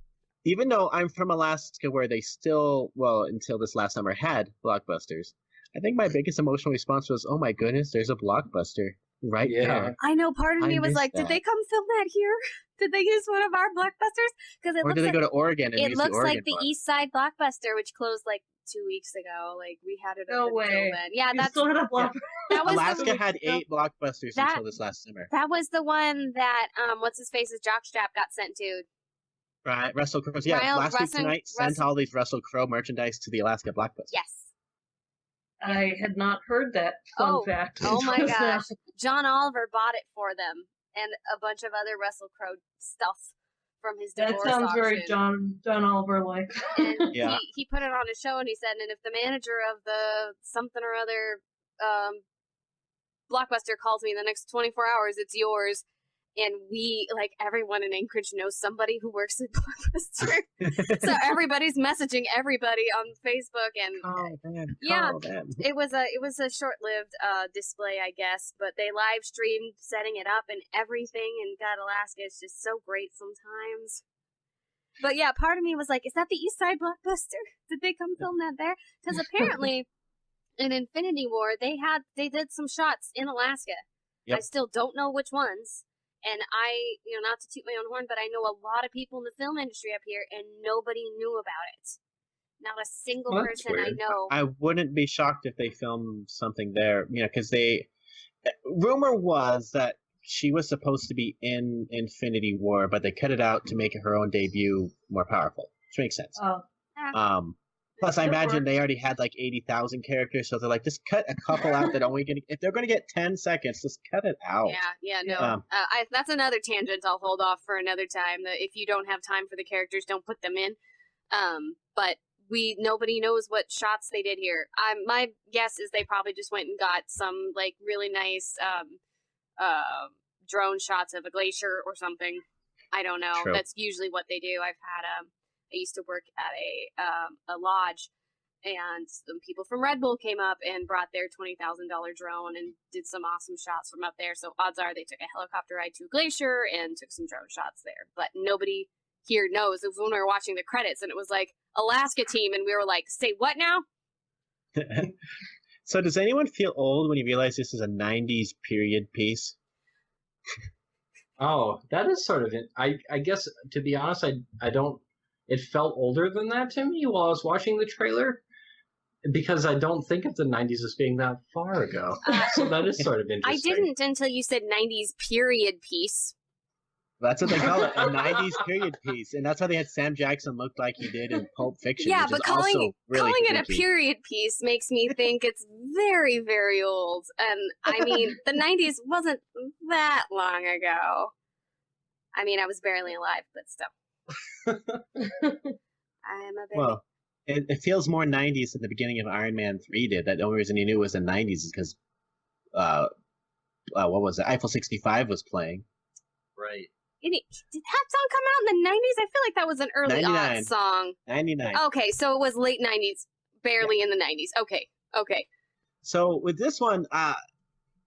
Even though I'm from Alaska, where they still, until this last summer, had blockbusters, I think my biggest emotional response was, "Oh my goodness, there's a blockbuster right there." I know. Part of me was like, "Did they come film that here? Did they use one of our blockbusters?" Because or did they go to Oregon? And it use looks the Oregon like the one? East Side Blockbuster, which closed like 2 weeks ago. Like we had it. No way. Then. Yeah, you still had a blockbuster. That was Alaska had 8 blockbusters until this last summer. That was the one that what's his face's jockstrap got sent to. Right, Russell Crowe. Yeah, last week tonight sent all these Russell Crowe merchandise to the Alaska Blockbuster. Yes. I had not heard that fun fact. Oh my gosh. John Oliver bought it for them and a bunch of other Russell Crowe stuff from his divorce That sounds auction. very John And Oliver-like. he put it on his show and he said, and if the manager of the something or other Blockbuster calls me in the next 24 hours, it's yours. And we, like, everyone in Anchorage knows somebody who works at Blockbuster. So everybody's messaging everybody on Facebook, and it was a short-lived display, I guess. But they live streamed setting it up and everything. And God, Alaska is just so great sometimes. But yeah, part of me was like, is that the East Side Blockbuster? Did they come film that there? Because apparently, in Infinity War, they did some shots in Alaska. Yep. I still don't know which ones. And I, not to toot my own horn, but I know a lot of people in the film industry up here, and nobody knew about it. Not a single person I know. I wouldn't be shocked if they filmed something there, because rumor was that she was supposed to be in Infinity War, but they cut it out to make her own debut more powerful, which makes sense. Plus, I imagine they already had like 80,000 characters, so they're like, just cut a couple out that if they're going to get 10 seconds, just cut it out. That's another tangent I'll hold off for another time. That if you don't have time for the characters, don't put them in. But nobody knows what shots they did here. My guess is they probably just went and got some like really nice drone shots of a glacier or something. I don't know. True. That's usually what they do. I used to work at a lodge, and some people from Red Bull came up and brought their $20,000 drone and did some awesome shots from up there. So odds are they took a helicopter ride to a glacier and took some drone shots there. But nobody here knows. It was when we were watching the credits, and it was like Alaska team, and we were like, say what now? So does anyone feel old when you realize this is a 90s period piece? Oh, that is sort of it. I guess, to be honest, I don't. It felt older than that to me while I was watching the trailer, because I don't think of the 90s as being that far ago. So that is sort of interesting. I didn't until you said 90s period piece. That's what they call it, a 90s period piece. And that's how they had Sam Jackson look like he did in Pulp Fiction. Yeah, but calling it a creepy. Period piece makes me think it's very, very old. And I mean, the 90s wasn't that long ago. I mean, I was barely alive, but still. I'm a baby. Well, it feels more 90s than the beginning of Iron Man 3 did. That the only reason you knew it was the 90s is because what was it? Eiffel 65 was playing. Right. Did that song come out in the 90s? I feel like that was an early 99. odd song. 99. Okay, so it was late 90s, barely in the 90s. Okay. So with this one,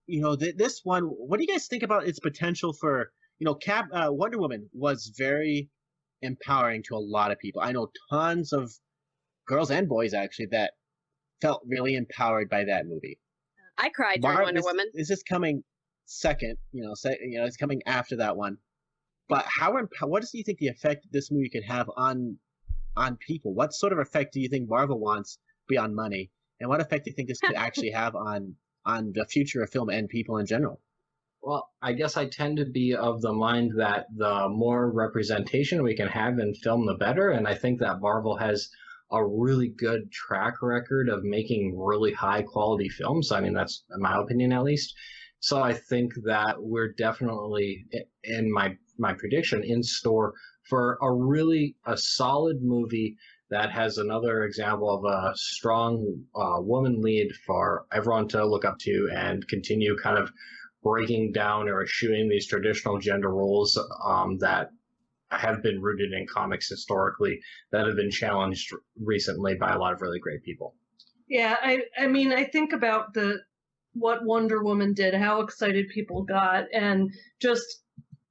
this one, what do you guys think about its potential for, Wonder Woman was very empowering to a lot of people. I know tons of girls and boys actually that felt really empowered by that movie. I cried during Wonder Woman. This is coming second, it's coming after that one. But what do you think the effect this movie could have on people? What sort of effect do you think Marvel wants beyond money? And what effect do you think this could actually have on the future of film and people in general? Well, I guess I tend to be of the mind that the more representation we can have in film, the better. And I think that Marvel has a really good track record of making really high quality films. I mean, that's in my opinion, at least. So I think that we're definitely, in my prediction, in store for a solid movie that has another example of a strong woman lead for everyone to look up to and continue kind of breaking down or eschewing these traditional gender roles that have been rooted in comics historically, that have been challenged recently by a lot of really great people. Yeah, I mean, I think about what Wonder Woman did, how excited people got, and just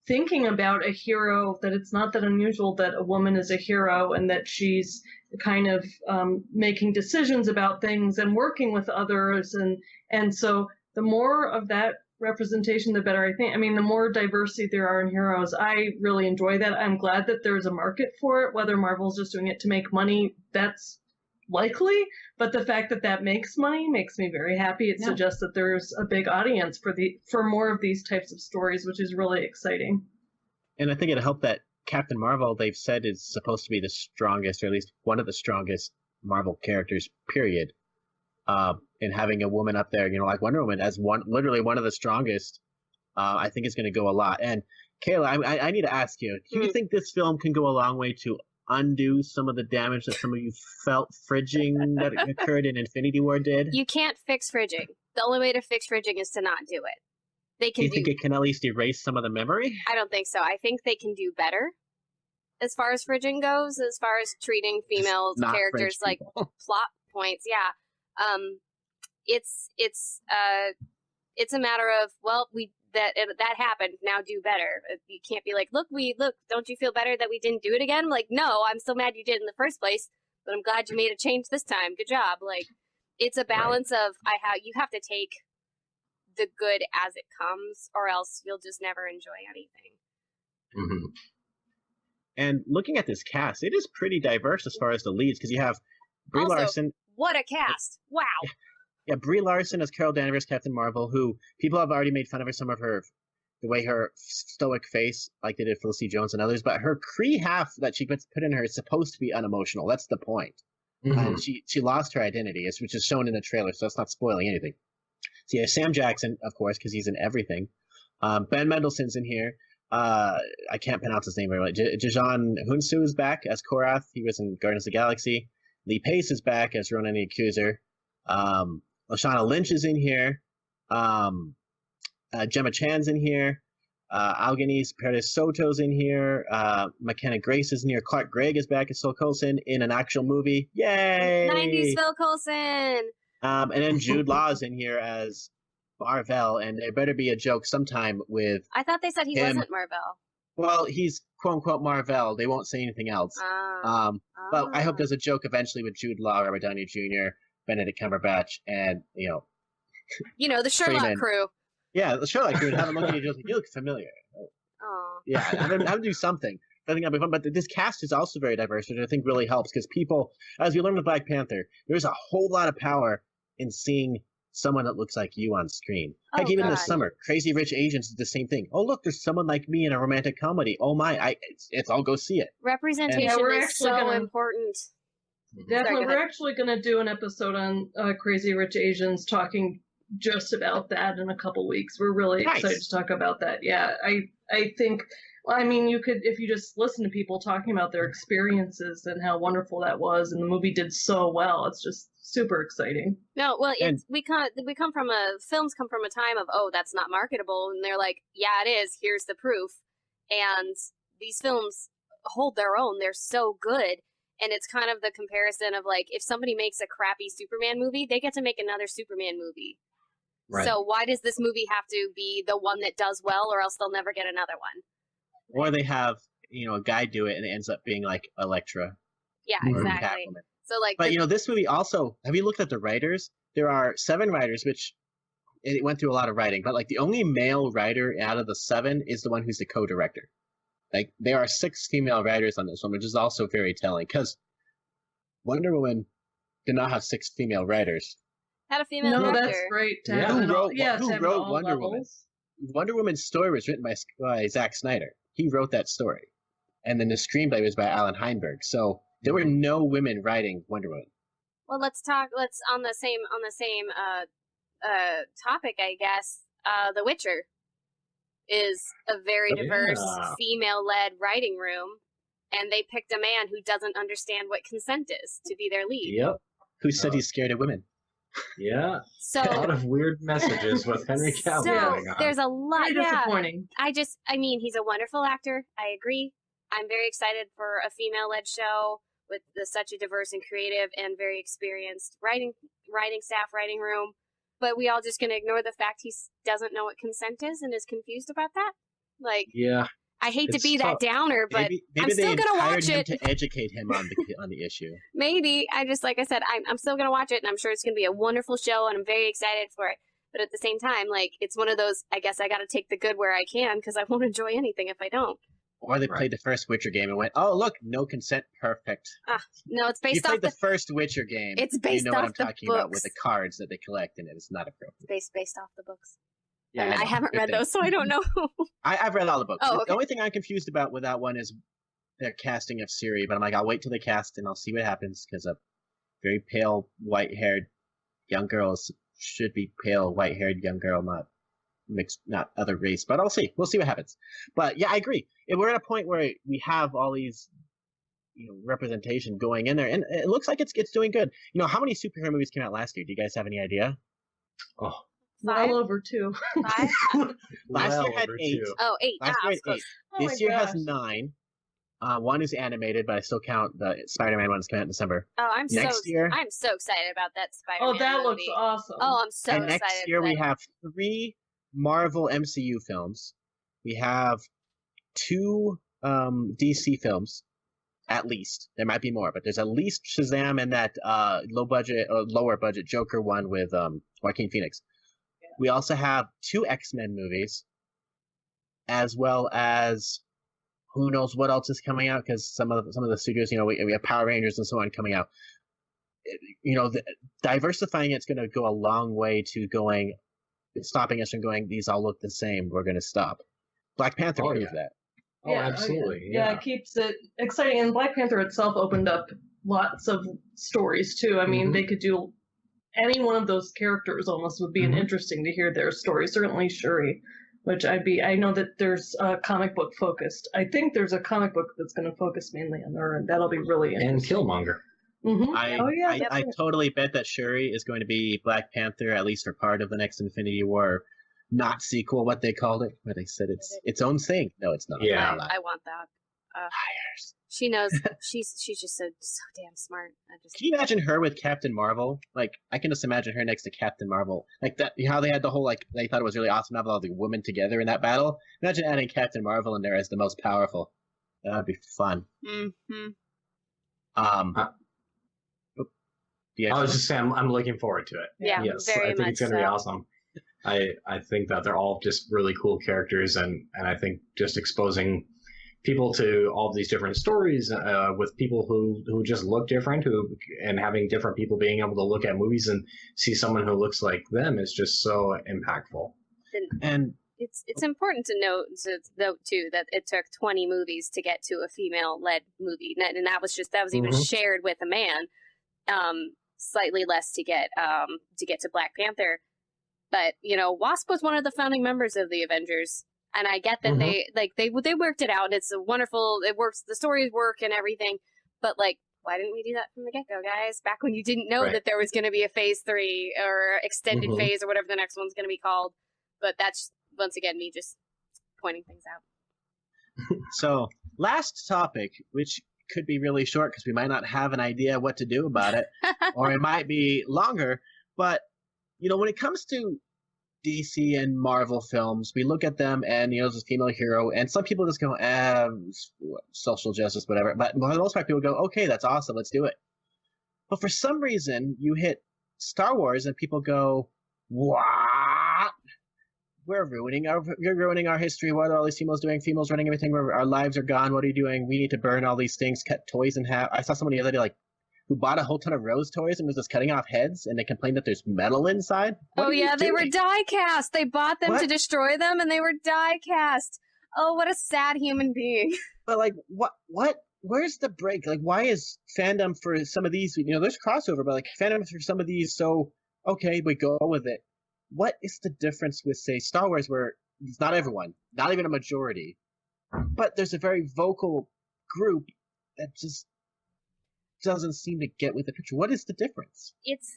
thinking about a hero, that it's not that unusual that a woman is a hero and that she's kind of making decisions about things and working with others. And so the more of that representation, the better, I think. I mean, the more diversity there are in heroes, I really enjoy that. I'm glad that there's a market for it. Whether Marvel's just doing it to make money, that's likely. But the fact that makes money makes me very happy. It suggests that there's a big audience for more of these types of stories, which is really exciting. And I think it'll help that Captain Marvel, they've said, is supposed to be the strongest, or at least one of the strongest Marvel characters, period. And having a woman up there, like Wonder Woman, as literally one of the strongest, I think is going to go a lot. And Kayla, I need to ask you, do you think this film can go a long way to undo some of the damage that some of you felt fridging that occurred in Infinity War did? You can't fix fridging. The only way to fix fridging is to not do it. they can do you think it can at least erase some of the memory? I don't think so. I think they can do better as far as fridging goes, as far as treating female characters like plot points. Yeah. It's a matter of, well, that happened, now do better. You can't be like, look, don't you feel better that we didn't do it again? Like, no, I'm still mad you did in the first place, but I'm glad you made a change this time. Good job. Like, it's a balance of you have to take the good as it comes, or else you'll just never enjoy anything. Mm-hmm. And looking at this cast, it is pretty diverse as far as the leads, because you have Brie Larson. What a cast! Wow. Yeah, Brie Larson as Carol Danvers, Captain Marvel, who people have already made fun of her, the way her stoic face, like they did Felicity Jones and others, but her Kree half that she put in her is supposed to be unemotional. That's the point. Mm-hmm. And she lost her identity, which is shown in the trailer, so it's not spoiling anything. So yeah, Sam Jackson, of course, because he's in everything. Ben Mendelsohn's in here. I can't pronounce his name very well. Jajan Hunsu is back as Korath. He was in Guardians of the Galaxy. Lee Pace is back as Ronan the Accuser. Lashana Lynch is in here. Gemma Chan's in here. Alganese Perez Soto's in here. McKenna Grace is in here. Clark Gregg is back as Phil Coulson in an actual movie. Yay! 90s Phil Coulson! And then Jude Law is in here as Marvel, and there better be a joke sometime with I thought they said he wasn't Marvel. Well, he's quote-unquote Marvel. They won't say anything else. But I hope there's a joke eventually with Jude Law, Robert Downey Jr., Benedict Cumberbatch, and, the Sherlock Freeman. Crew. Yeah, the Sherlock Crew. Have a look at you, you look familiar. Oh. Yeah, have to do something. I think that'll be fun. But this cast is also very diverse, which I think really helps, because people, as you learn with Black Panther, there's a whole lot of power in seeing someone that looks like you on screen. Heck, even this summer, Crazy Rich Asians is the same thing. Oh, look, there's someone like me in a romantic comedy. Oh my, I'll go see it. Representation is so important. Definitely, we're actually going to do an episode on Crazy Rich Asians, talking just about that in a couple weeks. We're really excited to talk about that. Yeah, I think, you could, if you just listen to people talking about their experiences and how wonderful that was, and the movie did so well, it's just super exciting. No, well, films come from a time of, that's not marketable, and they're like, yeah, it is, here's the proof. And these films hold their own, they're so good. And it's kind of the comparison of, like, if somebody makes a crappy Superman movie, they get to make another Superman movie. Right. So why does this movie have to be the one that does well, or else they'll never get another one? Or they have, a guy do it, and it ends up being like Elektra. Yeah, exactly. So, like, but this movie also, have you looked at the writers? There are 7 writers, which it went through a lot of writing, but like the only male writer out of the 7 is the one who's the co-director. Like, there are 6 female writers on this one, which is also very telling, because Wonder Woman did not have 6 female writers. Had a female director. No, that's great. Who wrote Wonder Woman? Wonder Woman's story was written by Zack Snyder. He wrote that story. And then the screenplay was by Alan Heinberg. So there were no women writing Wonder Woman. Well, let's on the same topic, I guess. The Witcher is a very diverse female-led writing room, and they picked a man who doesn't understand what consent is to be their lead. Yep. Who said he's scared of women. Yeah. So a lot of weird messages with Henry Cavill going on. There's a lot. Very disappointing. He's a wonderful actor. I agree. I'm very excited for a female-led show with such a diverse and creative and very experienced writing staff, writing room. But we all just going to ignore the fact he doesn't know what consent is and is confused about that? Like, yeah. I hate to be that downer, but maybe I'm still going to watch it. To educate him on the issue. Maybe. Like I said, I'm still going to watch it, and I'm sure it's going to be a wonderful show, and I'm very excited for it. But at the same time, like, it's one of those, I guess I got to take the good where I can, because I won't enjoy anything if I don't. Or they played the first Witcher game and went, oh, look, no consent, perfect. No, it's based off You played the first Witcher game. It's based off the books. You know what I'm talking about with the cards that they collect, and it's not appropriate. It's based off the books. Yeah, I haven't read those, so I don't know. I've read all the books. Oh, okay. The only thing I'm confused about with that one is their casting of Ciri, but I'm like, I'll wait till they cast and I'll see what happens, because a very pale, white-haired young girl should be pale, white-haired young girl, not mixed, not other race. But I'll see. We'll see what happens. But yeah, I agree. If we're at a point where we have all these, representation going in there, and it looks like it's doing good. How many superhero movies came out last year? Do you guys have any idea? Oh, 5? Well over 2. 5? Last year had 8. Oh, 8. Last year had 8. Oh This my year has gosh. 9. One is animated, but I still count the Spider-Man one that's coming out in December. Oh, I'm so excited about that Spider-Man Oh, that movie. looks awesome. Oh, I'm so And excited. next year we have 3 Marvel MCU films. We have 2 DC films, at least. There might be more, but there's at least Shazam and that lower budget Joker one with Joaquin Phoenix. Yeah. We also have 2 X-Men movies, as well as who knows what else is coming out, because some of the studios, we have Power Rangers and so on coming out. Diversifying it's going to go a long way to stopping us from going, these all look the same, we're going to stop. Black Panther proved that. Oh, yeah, absolutely. Yeah, it keeps it exciting. And Black Panther itself opened up lots of stories, too. I mean, they could do any one of those characters almost would be interesting to hear their story. Certainly Shuri, which I know that there's a comic book focused. I think there's a comic book that's going to focus mainly on her, and that'll be really interesting. And Killmonger. I totally bet that Shuri is going to be Black Panther, at least for part of the next Infinity War, not sequel, what they called it, where they said it's its own thing. No, it's not. Yeah, I want that. She knows. She's just so damn smart. Can you imagine her with Captain Marvel? Like, I can just imagine her next to Captain Marvel. Like that, how they had the whole they thought it was really awesome to have all the women together in that battle. Imagine adding Captain Marvel in there as the most powerful. That would be fun. Mm-hmm. I was just saying, I'm looking forward to it. Yeah, yes, very I think it's going to be awesome. I think that they're all just really cool characters, and I think just exposing people to all of these different stories with people who just look different, and having different people being able to look at movies and see someone who looks like them is just so impactful. And it's important to note too that it took 20 movies to get to a female-led movie, and that was even shared with a man. Slightly less to get to Black Panther, but Wasp was one of the founding members of the Avengers, and I get that they worked it out, and it's a wonderful, it works, the stories work and everything, but why didn't we do that from the get-go, guys? Back when you didn't know that there was going to be a phase 3 or extended phase or whatever the next one's going to be called. But that's once again me just pointing things out. So last topic, which could be really short because we might not have an idea what to do about it, or it might be longer. But when it comes to DC and Marvel films, we look at them and there's a female hero, and some people just go, social justice, whatever. But for the most part, people go, okay, that's awesome, let's do it. But for some reason, you hit Star Wars and people go, what? You're ruining our history. What are all these females doing? Females running everything. Our lives are gone. What are you doing? We need to burn all these things, cut toys in half. I saw somebody the other day, who bought a whole ton of Rose toys and was just cutting off heads, and they complained that there's metal inside. They were die cast. They bought them to destroy them, and they were die cast. Oh, what a sad human being. But what? Where's the break? Why is fandom for some of these? There's crossover, but fandom for some of these. So okay, we go with it. What is the difference with, say, Star Wars, where it's not everyone, not even a majority, but there's a very vocal group that just doesn't seem to get with the picture? What is the difference? It's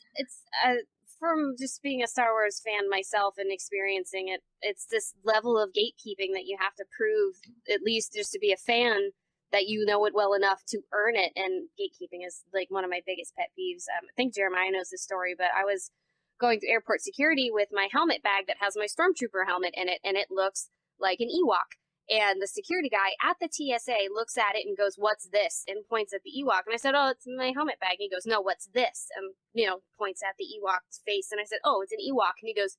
from just being a Star Wars fan myself and experiencing it, it's this level of gatekeeping that you have to prove, at least just to be a fan, that you know it well enough to earn it. And gatekeeping is one of my biggest pet peeves. I think Jeremiah knows this story, but I was going through airport security with my helmet bag that has my Stormtrooper helmet in it, and it looks like an Ewok. And the security guy at the TSA looks at it and goes, "What's this?" and points at the Ewok. And I said, "Oh, it's my helmet bag." And he goes, "No, what's this?" And, points at the Ewok's face. And I said, "Oh, it's an Ewok." And he goes,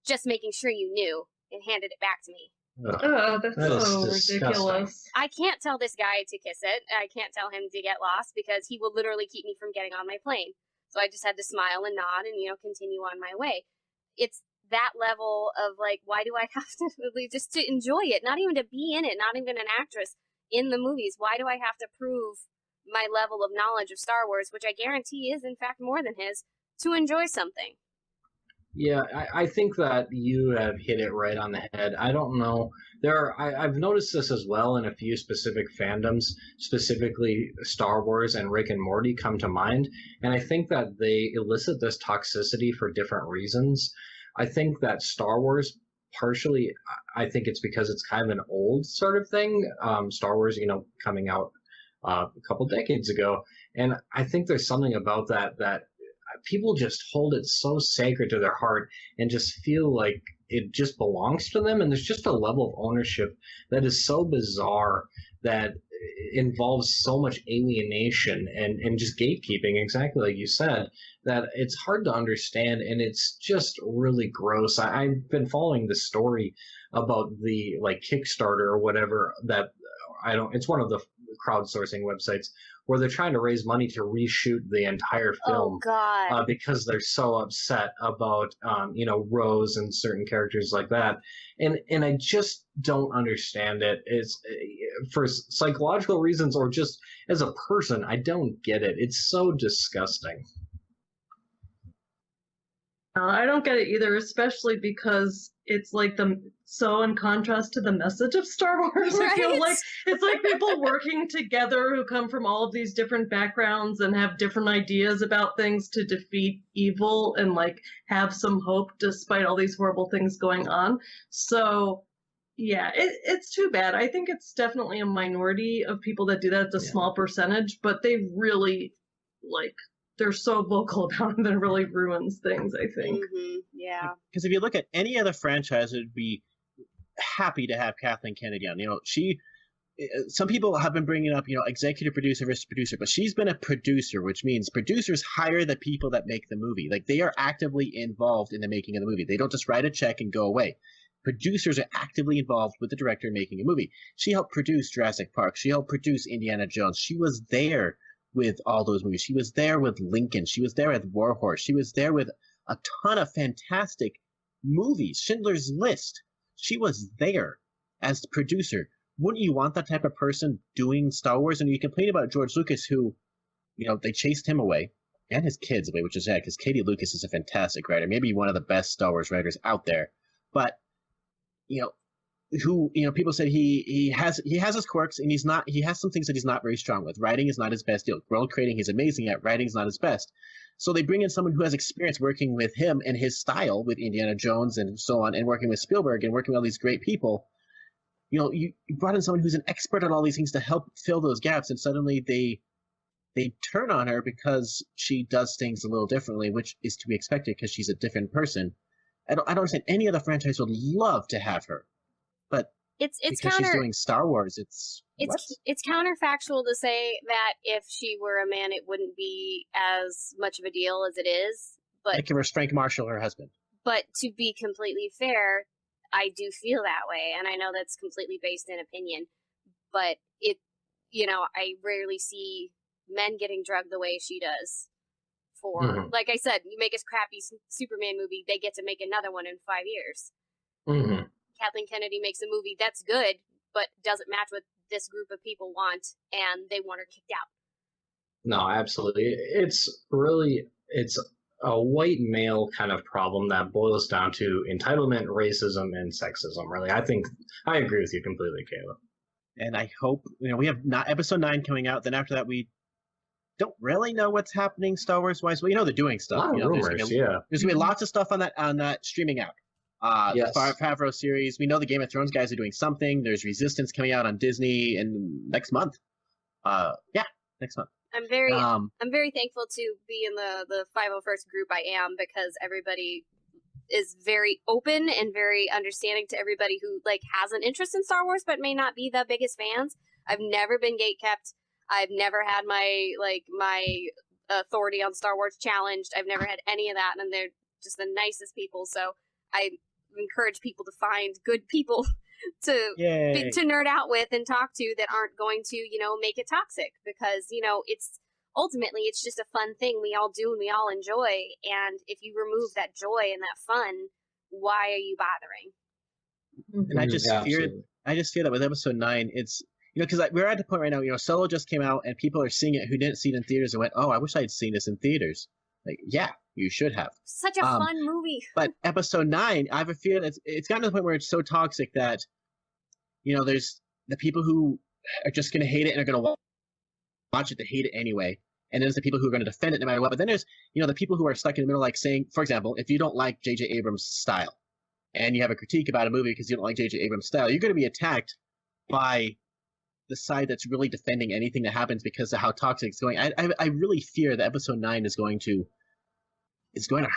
"Just making sure you knew," and handed it back to me. Oh, that's so ridiculous. I can't tell this guy to kiss it. I can't tell him to get lost because he will literally keep me from getting on my plane. So I just had to smile and nod and, continue on my way. It's that level of why do I have to just to enjoy it? Not even to be in it, not even an actress in the movies. Why do I have to prove my level of knowledge of Star Wars, which I guarantee is in fact more than his, to enjoy something? Yeah, I think that you have hit it right on the head. I don't know. I've noticed this as well in a few specific fandoms, specifically Star Wars and Rick and Morty come to mind. And I think that they elicit this toxicity for different reasons. I think that Star Wars, partially, I think it's because it's kind of an old sort of thing. Star Wars, coming out a couple decades ago. And I think there's something about that people just hold it so sacred to their heart and just feel like it just belongs to them. And there's just a level of ownership that is so bizarre that involves so much alienation and just gatekeeping, exactly like you said, that it's hard to understand, and it's just really gross. I've been following this story about the Kickstarter or whatever that it's one of the crowdsourcing websites where they're trying to raise money to reshoot the entire film. Oh God! Because they're so upset about Rose and certain characters like that, and I just don't understand it. It's for psychological reasons or just as a person, I don't get it. It's so disgusting. I don't get it either, especially because it's so in contrast to the message of Star Wars. Right? I feel like it's like people working together who come from all of these different backgrounds and have different ideas about things to defeat evil and have some hope despite all these horrible things going on. So yeah, it's too bad. I think it's definitely a minority of people that do that. It's a small percentage, but they really they're so vocal about it that it really ruins things, I think. Mm-hmm. Yeah. Because if you look at any other franchise, it would be happy to have Kathleen Kennedy on. Some people have been bringing up, executive producer versus producer, but she's been a producer, which means producers hire the people that make the movie. They are actively involved in the making of the movie. They don't just write a check and go away. Producers are actively involved with the director making a movie. She helped produce Jurassic Park. She helped produce Indiana Jones. She was there with all those movies. She was there with Lincoln. She was there with Warhorse. She was there with a ton of fantastic movies. Schindler's List. She was there as the producer. Wouldn't you want that type of person doing Star Wars? And you complain about George Lucas, who, they chased him away and his kids away, which is sad because Katie Lucas is a fantastic writer, maybe one of the best Star Wars writers out there. But, people said he has his quirks and he has some things that he's not very strong with. Writing is not his best deal. World creating he's amazing at. Writing is not his best. So they bring in someone who has experience working with him and his style with Indiana Jones and so on, and working with Spielberg and working with all these great people. You brought in someone who's an expert on all these things to help fill those gaps, and suddenly they turn on her because she does things a little differently, which is to be expected because she's a different person. I don't understand. Any other franchise would love to have her. But it's because she's doing Star Wars, it's counterfactual to say that if she were a man, it wouldn't be as much of a deal as it is. But give her Frank Marshall, her husband. But to be completely fair, I do feel that way, and I know that's completely based in opinion. But I rarely see men getting drugged the way she does. Like I said, you make a crappy Superman movie, they get to make another one in 5 years. Mm-hmm. Kathleen Kennedy makes a movie that's good, but doesn't match what this group of people want, and they want her kicked out. No, absolutely. It's a white male kind of problem that boils down to entitlement, racism, and sexism. Really, I agree with you completely, Caleb. And I hope we have episode 9 coming out. Then after that, we don't really know what's happening Star Wars wise. Well, they're doing stuff. A lot of rumors, there's gonna be lots of stuff on that streaming out. Yes. The Favreau series. We know the Game of Thrones guys are doing something. There's Resistance coming out on Disney next month. Next month. I'm very thankful to be in the 501st group I am, because everybody is very open and very understanding to everybody who has an interest in Star Wars but may not be the biggest fans. I've never been gatekept. I've never had my authority on Star Wars challenged. I've never had any of that, and they're just the nicest people. So I encourage people to find good people to nerd out with and talk to that aren't going to, make it toxic, because, it's just a fun thing we all do and we all enjoy. And if you remove that joy and that fun, why are you bothering? And I just fear that with episode 9, it's, because we're at the point right now, Solo just came out and people are seeing it who didn't see it in theaters and went, oh, I wish I'd seen this in theaters. Yeah, you should have. Such a fun movie. But episode 9, I have a feeling it's gotten to the point where it's so toxic that, there's the people who are just going to hate it and are going to watch it to hate it anyway. And then there's the people who are going to defend it no matter what. But then there's, the people who are stuck in the middle, like saying, for example, if you don't like J.J. Abrams' style and you have a critique about a movie because you don't like J.J. Abrams' style, you're going to be attacked by the side that's really defending anything that happens because of how toxic it's going. I really fear that episode 9 is going to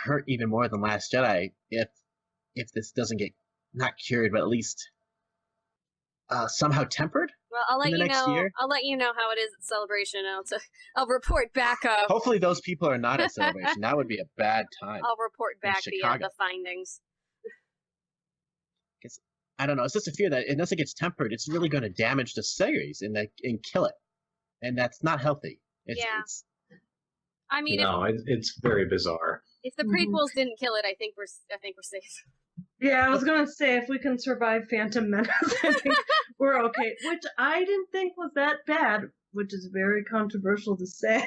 hurt even more than Last Jedi if this doesn't get not cured, but at least somehow tempered. Well, I'll let you know. Year. I'll let you know how it is at Celebration. I'll report back. Hopefully, those people are not at Celebration. That would be a bad time. I'll report back the findings. I don't know. It's just a fear that unless it gets tempered, it's really going to damage the series and kill it, and that's not healthy. It's it's very bizarre. If the prequels didn't kill it, I think we're safe. Yeah, I was going to say, if we can survive Phantom Menace, I think we're okay. Which I didn't think was that bad, which is very controversial to say.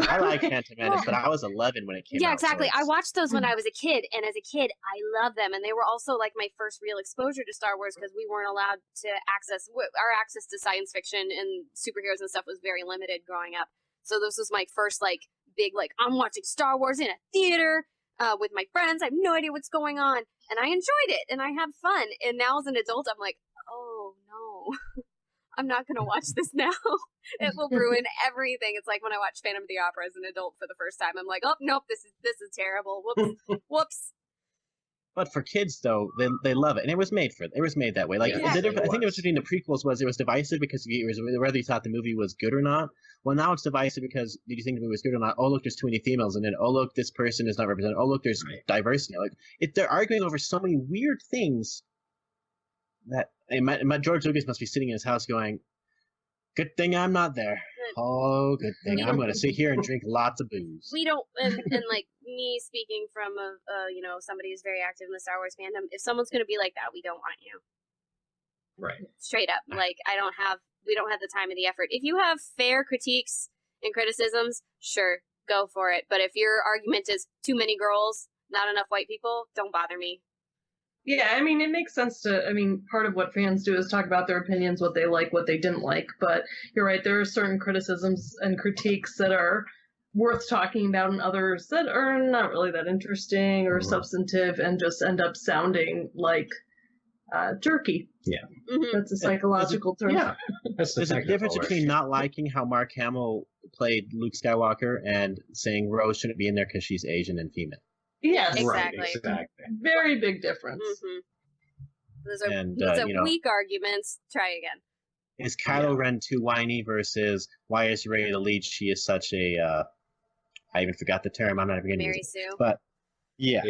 I like Phantom Menace, but I was 11 when it came out. Yeah, exactly. So I watched those when I was a kid, and as a kid, I loved them. And they were also like my first real exposure to Star Wars because we weren't allowed to our access to science fiction and superheroes and stuff was very limited growing up. So this was my first big I'm watching Star Wars in a theater with my friends. I have no idea what's going on, and I enjoyed it, and I had fun. And now as an adult, I'm like, oh no, I'm not gonna watch this now. It will ruin everything. It's like when I watched Phantom of the Opera as an adult for the first time. I'm like, oh nope, this is terrible. Whoops, whoops. But for kids, though, they love it, and it was made that way. I think the difference between the prequels was it was divisive because whether you thought the movie was good or not. Well, now it's divisive because did you think the movie was good or not? Oh, look, there's too many females, and then oh, look, this person is not represented. Oh, look, there's diversity. They're arguing over so many weird things that George Lucas must be sitting in his house going, "Good thing I'm not there. Oh, good thing I'm going to sit here and drink lots of booze." We don't, and me speaking from somebody who's very active in the Star Wars fandom, if someone's going to be like that, we don't want you. Right. Straight up. We don't have the time or the effort. If you have fair critiques and criticisms, sure, go for it. But if your argument is too many girls, not enough white people, don't bother me. Yeah, it makes sense part of what fans do is talk about their opinions, what they like, what they didn't like. But you're right, there are certain criticisms and critiques that are worth talking about and others that are not really that interesting or substantive and just end up sounding like jerky. Yeah. Mm-hmm. That's a psychological term. Yeah. There's a difference between not liking how Mark Hamill played Luke Skywalker and saying Rose shouldn't be in there because she's Asian and female. Yes, exactly. Right, exactly. Very big difference. Mm-hmm. Those are weak arguments. Try again. Is Kylo Ren too whiny versus why is Rey the lead? She is such a I even forgot the term. I'm not even going to use it. Mary Sue. But yeah.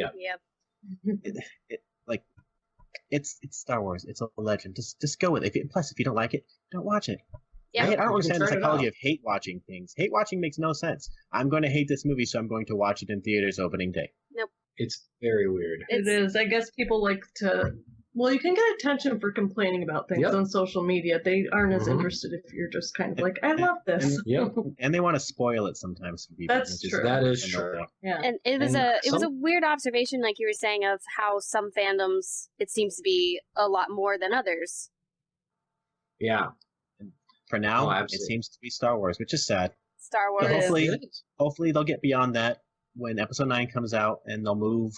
It's Star Wars. It's a legend. Just go with it. Plus, if you don't like it, don't watch it. Yeah. I don't understand the psychology of hate watching things. Hate watching makes no sense. I'm going to hate this movie, so I'm going to watch it in theaters opening day. Nope. It's very weird. It is. I guess people like to... Well, you can get attention for complaining about things on social media. They aren't as interested if you're just kind of like, I love this. And they want to spoil it sometimes for people. That's true. That is true. Yeah. And it was a weird observation, like you were saying, of how some fandoms, it seems to be a lot more than others. Yeah. For now, it seems to be Star Wars, which is sad. Star Wars. So hopefully they'll get beyond that when Episode 9 comes out, and they'll move.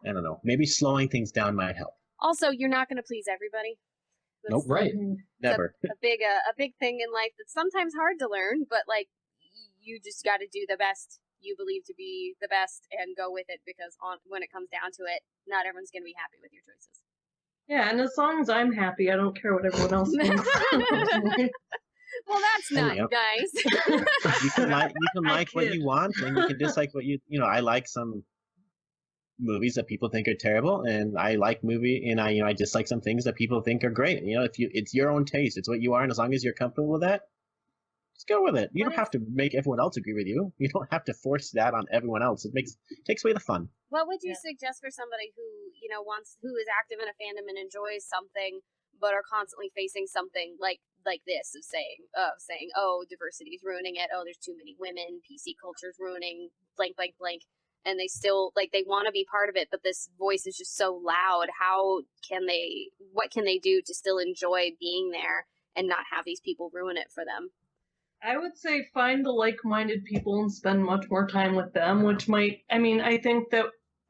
I don't know. Maybe slowing things down might help. Also, you're not going to please everybody. Nope. Right. Never. A big thing in life that's sometimes hard to learn, but you just got to do the best you believe to be the best and go with it, because when it comes down to it, not everyone's going to be happy with your choices. Yeah, and as long as I'm happy, I don't care what everyone else thinks. Well, that's not nice. You can like what you want, and you can dislike what I like some movies that people think are terrible, and I like I dislike some things that people think are great. It's your own taste, it's what you are, and as long as you're comfortable with that, just go with it. You don't have to make everyone else agree with you. You don't have to force that on everyone else. It takes away the fun. What would you suggest for somebody who who is active in a fandom and enjoys something, but are constantly facing something like this of saying, oh, diversity is ruining it. Oh, there's too many women. PC culture's ruining blank, blank, blank. And they still they want to be part of it, but this voice is just so loud. What can they do to still enjoy being there and not have these people ruin it for them? I would say find the like-minded people and spend much more time with them, which might, I think that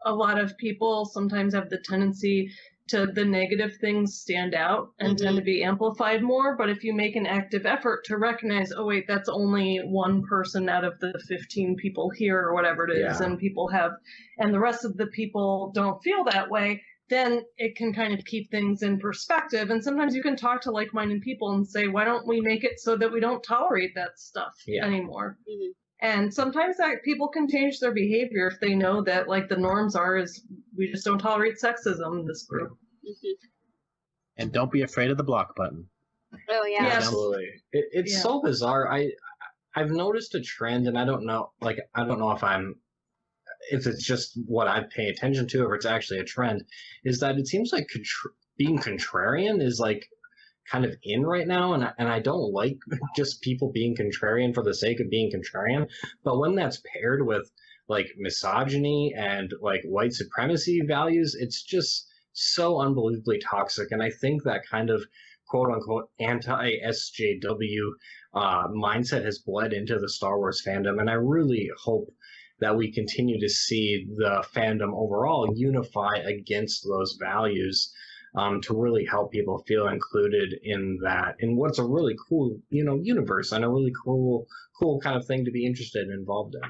a lot of people sometimes have the tendency to the negative things stand out and tend to be amplified more. But if you make an active effort to recognize, oh wait, that's only one person out of the 15 people here or whatever it is, and the rest of the people don't feel that way, then it can kind of keep things in perspective. And sometimes you can talk to like-minded people and say, why don't we make it so that we don't tolerate that stuff anymore? Mm-hmm. And sometimes that people can change their behavior if they know that, like, the norms is we just don't tolerate sexism in this group. Mm-hmm. And don't be afraid of the block button. Oh, yeah. Absolutely. It's so bizarre. I've noticed a trend, and I don't know if it's just what I pay attention to, or it's actually a trend, is that it seems like being contrarian is, like, kind of in right now, and I don't like just people being contrarian for the sake of being contrarian. But when that's paired with, like, misogyny and, like, white supremacy values, it's just so unbelievably toxic. And I think that kind of quote-unquote anti-SJW mindset has bled into the Star Wars fandom, and I really hope that we continue to see the fandom overall unify against those values, to really help people feel included in what's a really cool, universe, and a really cool kind of thing to be interested and involved in.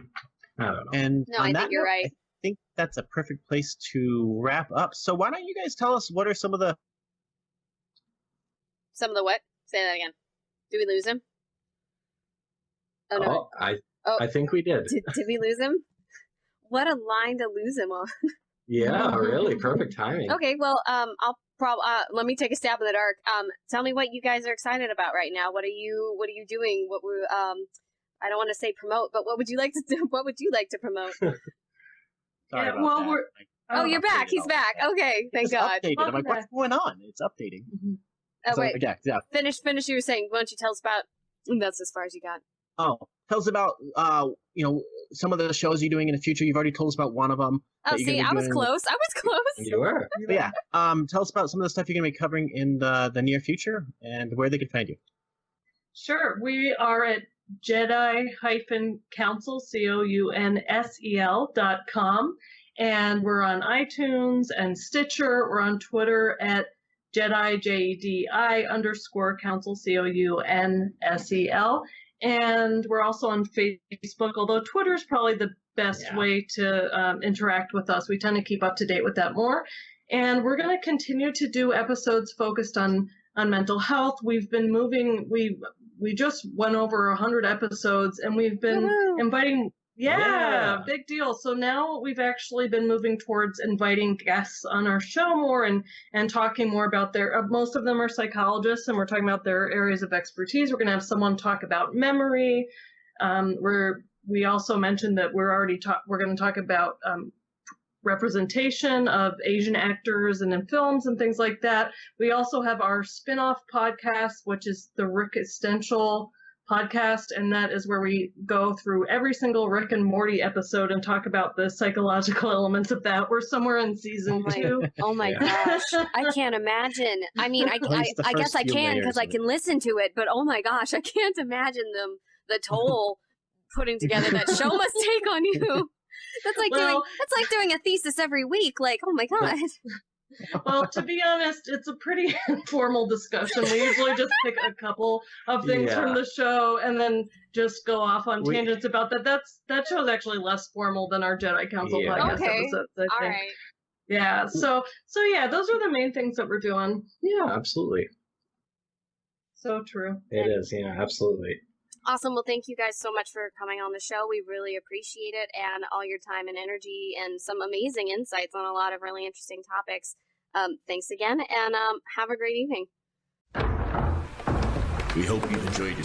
I don't know. And no, I think you're right. I think that's a perfect place to wrap up. So why don't you guys tell us what are some of the what? Say that again. Did we lose him? Oh no. I think we did. Did we lose him? What a line to lose him on. Yeah, really perfect timing. Okay, well, let me take a stab in the dark. Tell me what you guys are excited about right now. What are you doing? I don't want to say promote, but what would you like to do? What would you like to promote? Sorry about that. You're back. He's back. Okay, thank God. Updated. I'm like, what's going on? It's updating. Mm-hmm. Oh, wait. Yeah. Finish. You were saying. Why don't you tell us about? That's as far as you got. Oh, tell us about some of the shows you're doing in the future. You've already told us about one of them. Oh, see, I was close. You were. Yeah. Tell us about some of the stuff you're going to be covering in the near future and where they can find you. Sure. We are at Jedi-Counsel, COUNSEL.com, and we're on iTunes and Stitcher. We're on Twitter at Jedi, JEDI_Counsel, COUNSEL. And we're also on Facebook, although Twitter is probably the best way to interact with us. We tend to keep up to date with that more. And we're going to continue to do episodes focused on mental health. We've been moving. We just went over 100 episodes, and we've been inviting. Yeah, big deal. So now we've actually been moving towards inviting guests on our show more and talking more about most of them are psychologists, and we're talking about their areas of expertise. We're going to have someone talk about memory. We also mentioned that we're going to talk about representation of Asian actors and in films and things like that. We also have our spin-off podcast, which is the Rick Essential podcast, and that is where we go through every single Rick and Morty episode and talk about the psychological elements of that. We're somewhere in season 2. Oh my gosh, I can't imagine. I mean, I guess I can because I can listen to it, but oh my gosh, I can't imagine the toll putting together that show must take on you. That's like doing a thesis every week. Like, oh my god. Well, to be honest, it's a pretty informal discussion. We usually just pick a couple of things from the show and then just go off on tangents about that. That show is actually less formal than our Jedi Counsel podcast episodes, I think. All right. Yeah. So yeah, those are the main things that we're doing. Yeah, absolutely. So true. It is. Yeah, absolutely. Awesome. Well, thank you guys so much for coming on the show. We really appreciate it, and all your time and energy and some amazing insights on a lot of really interesting topics. Thanks again, and have a great evening. We hope you enjoyed your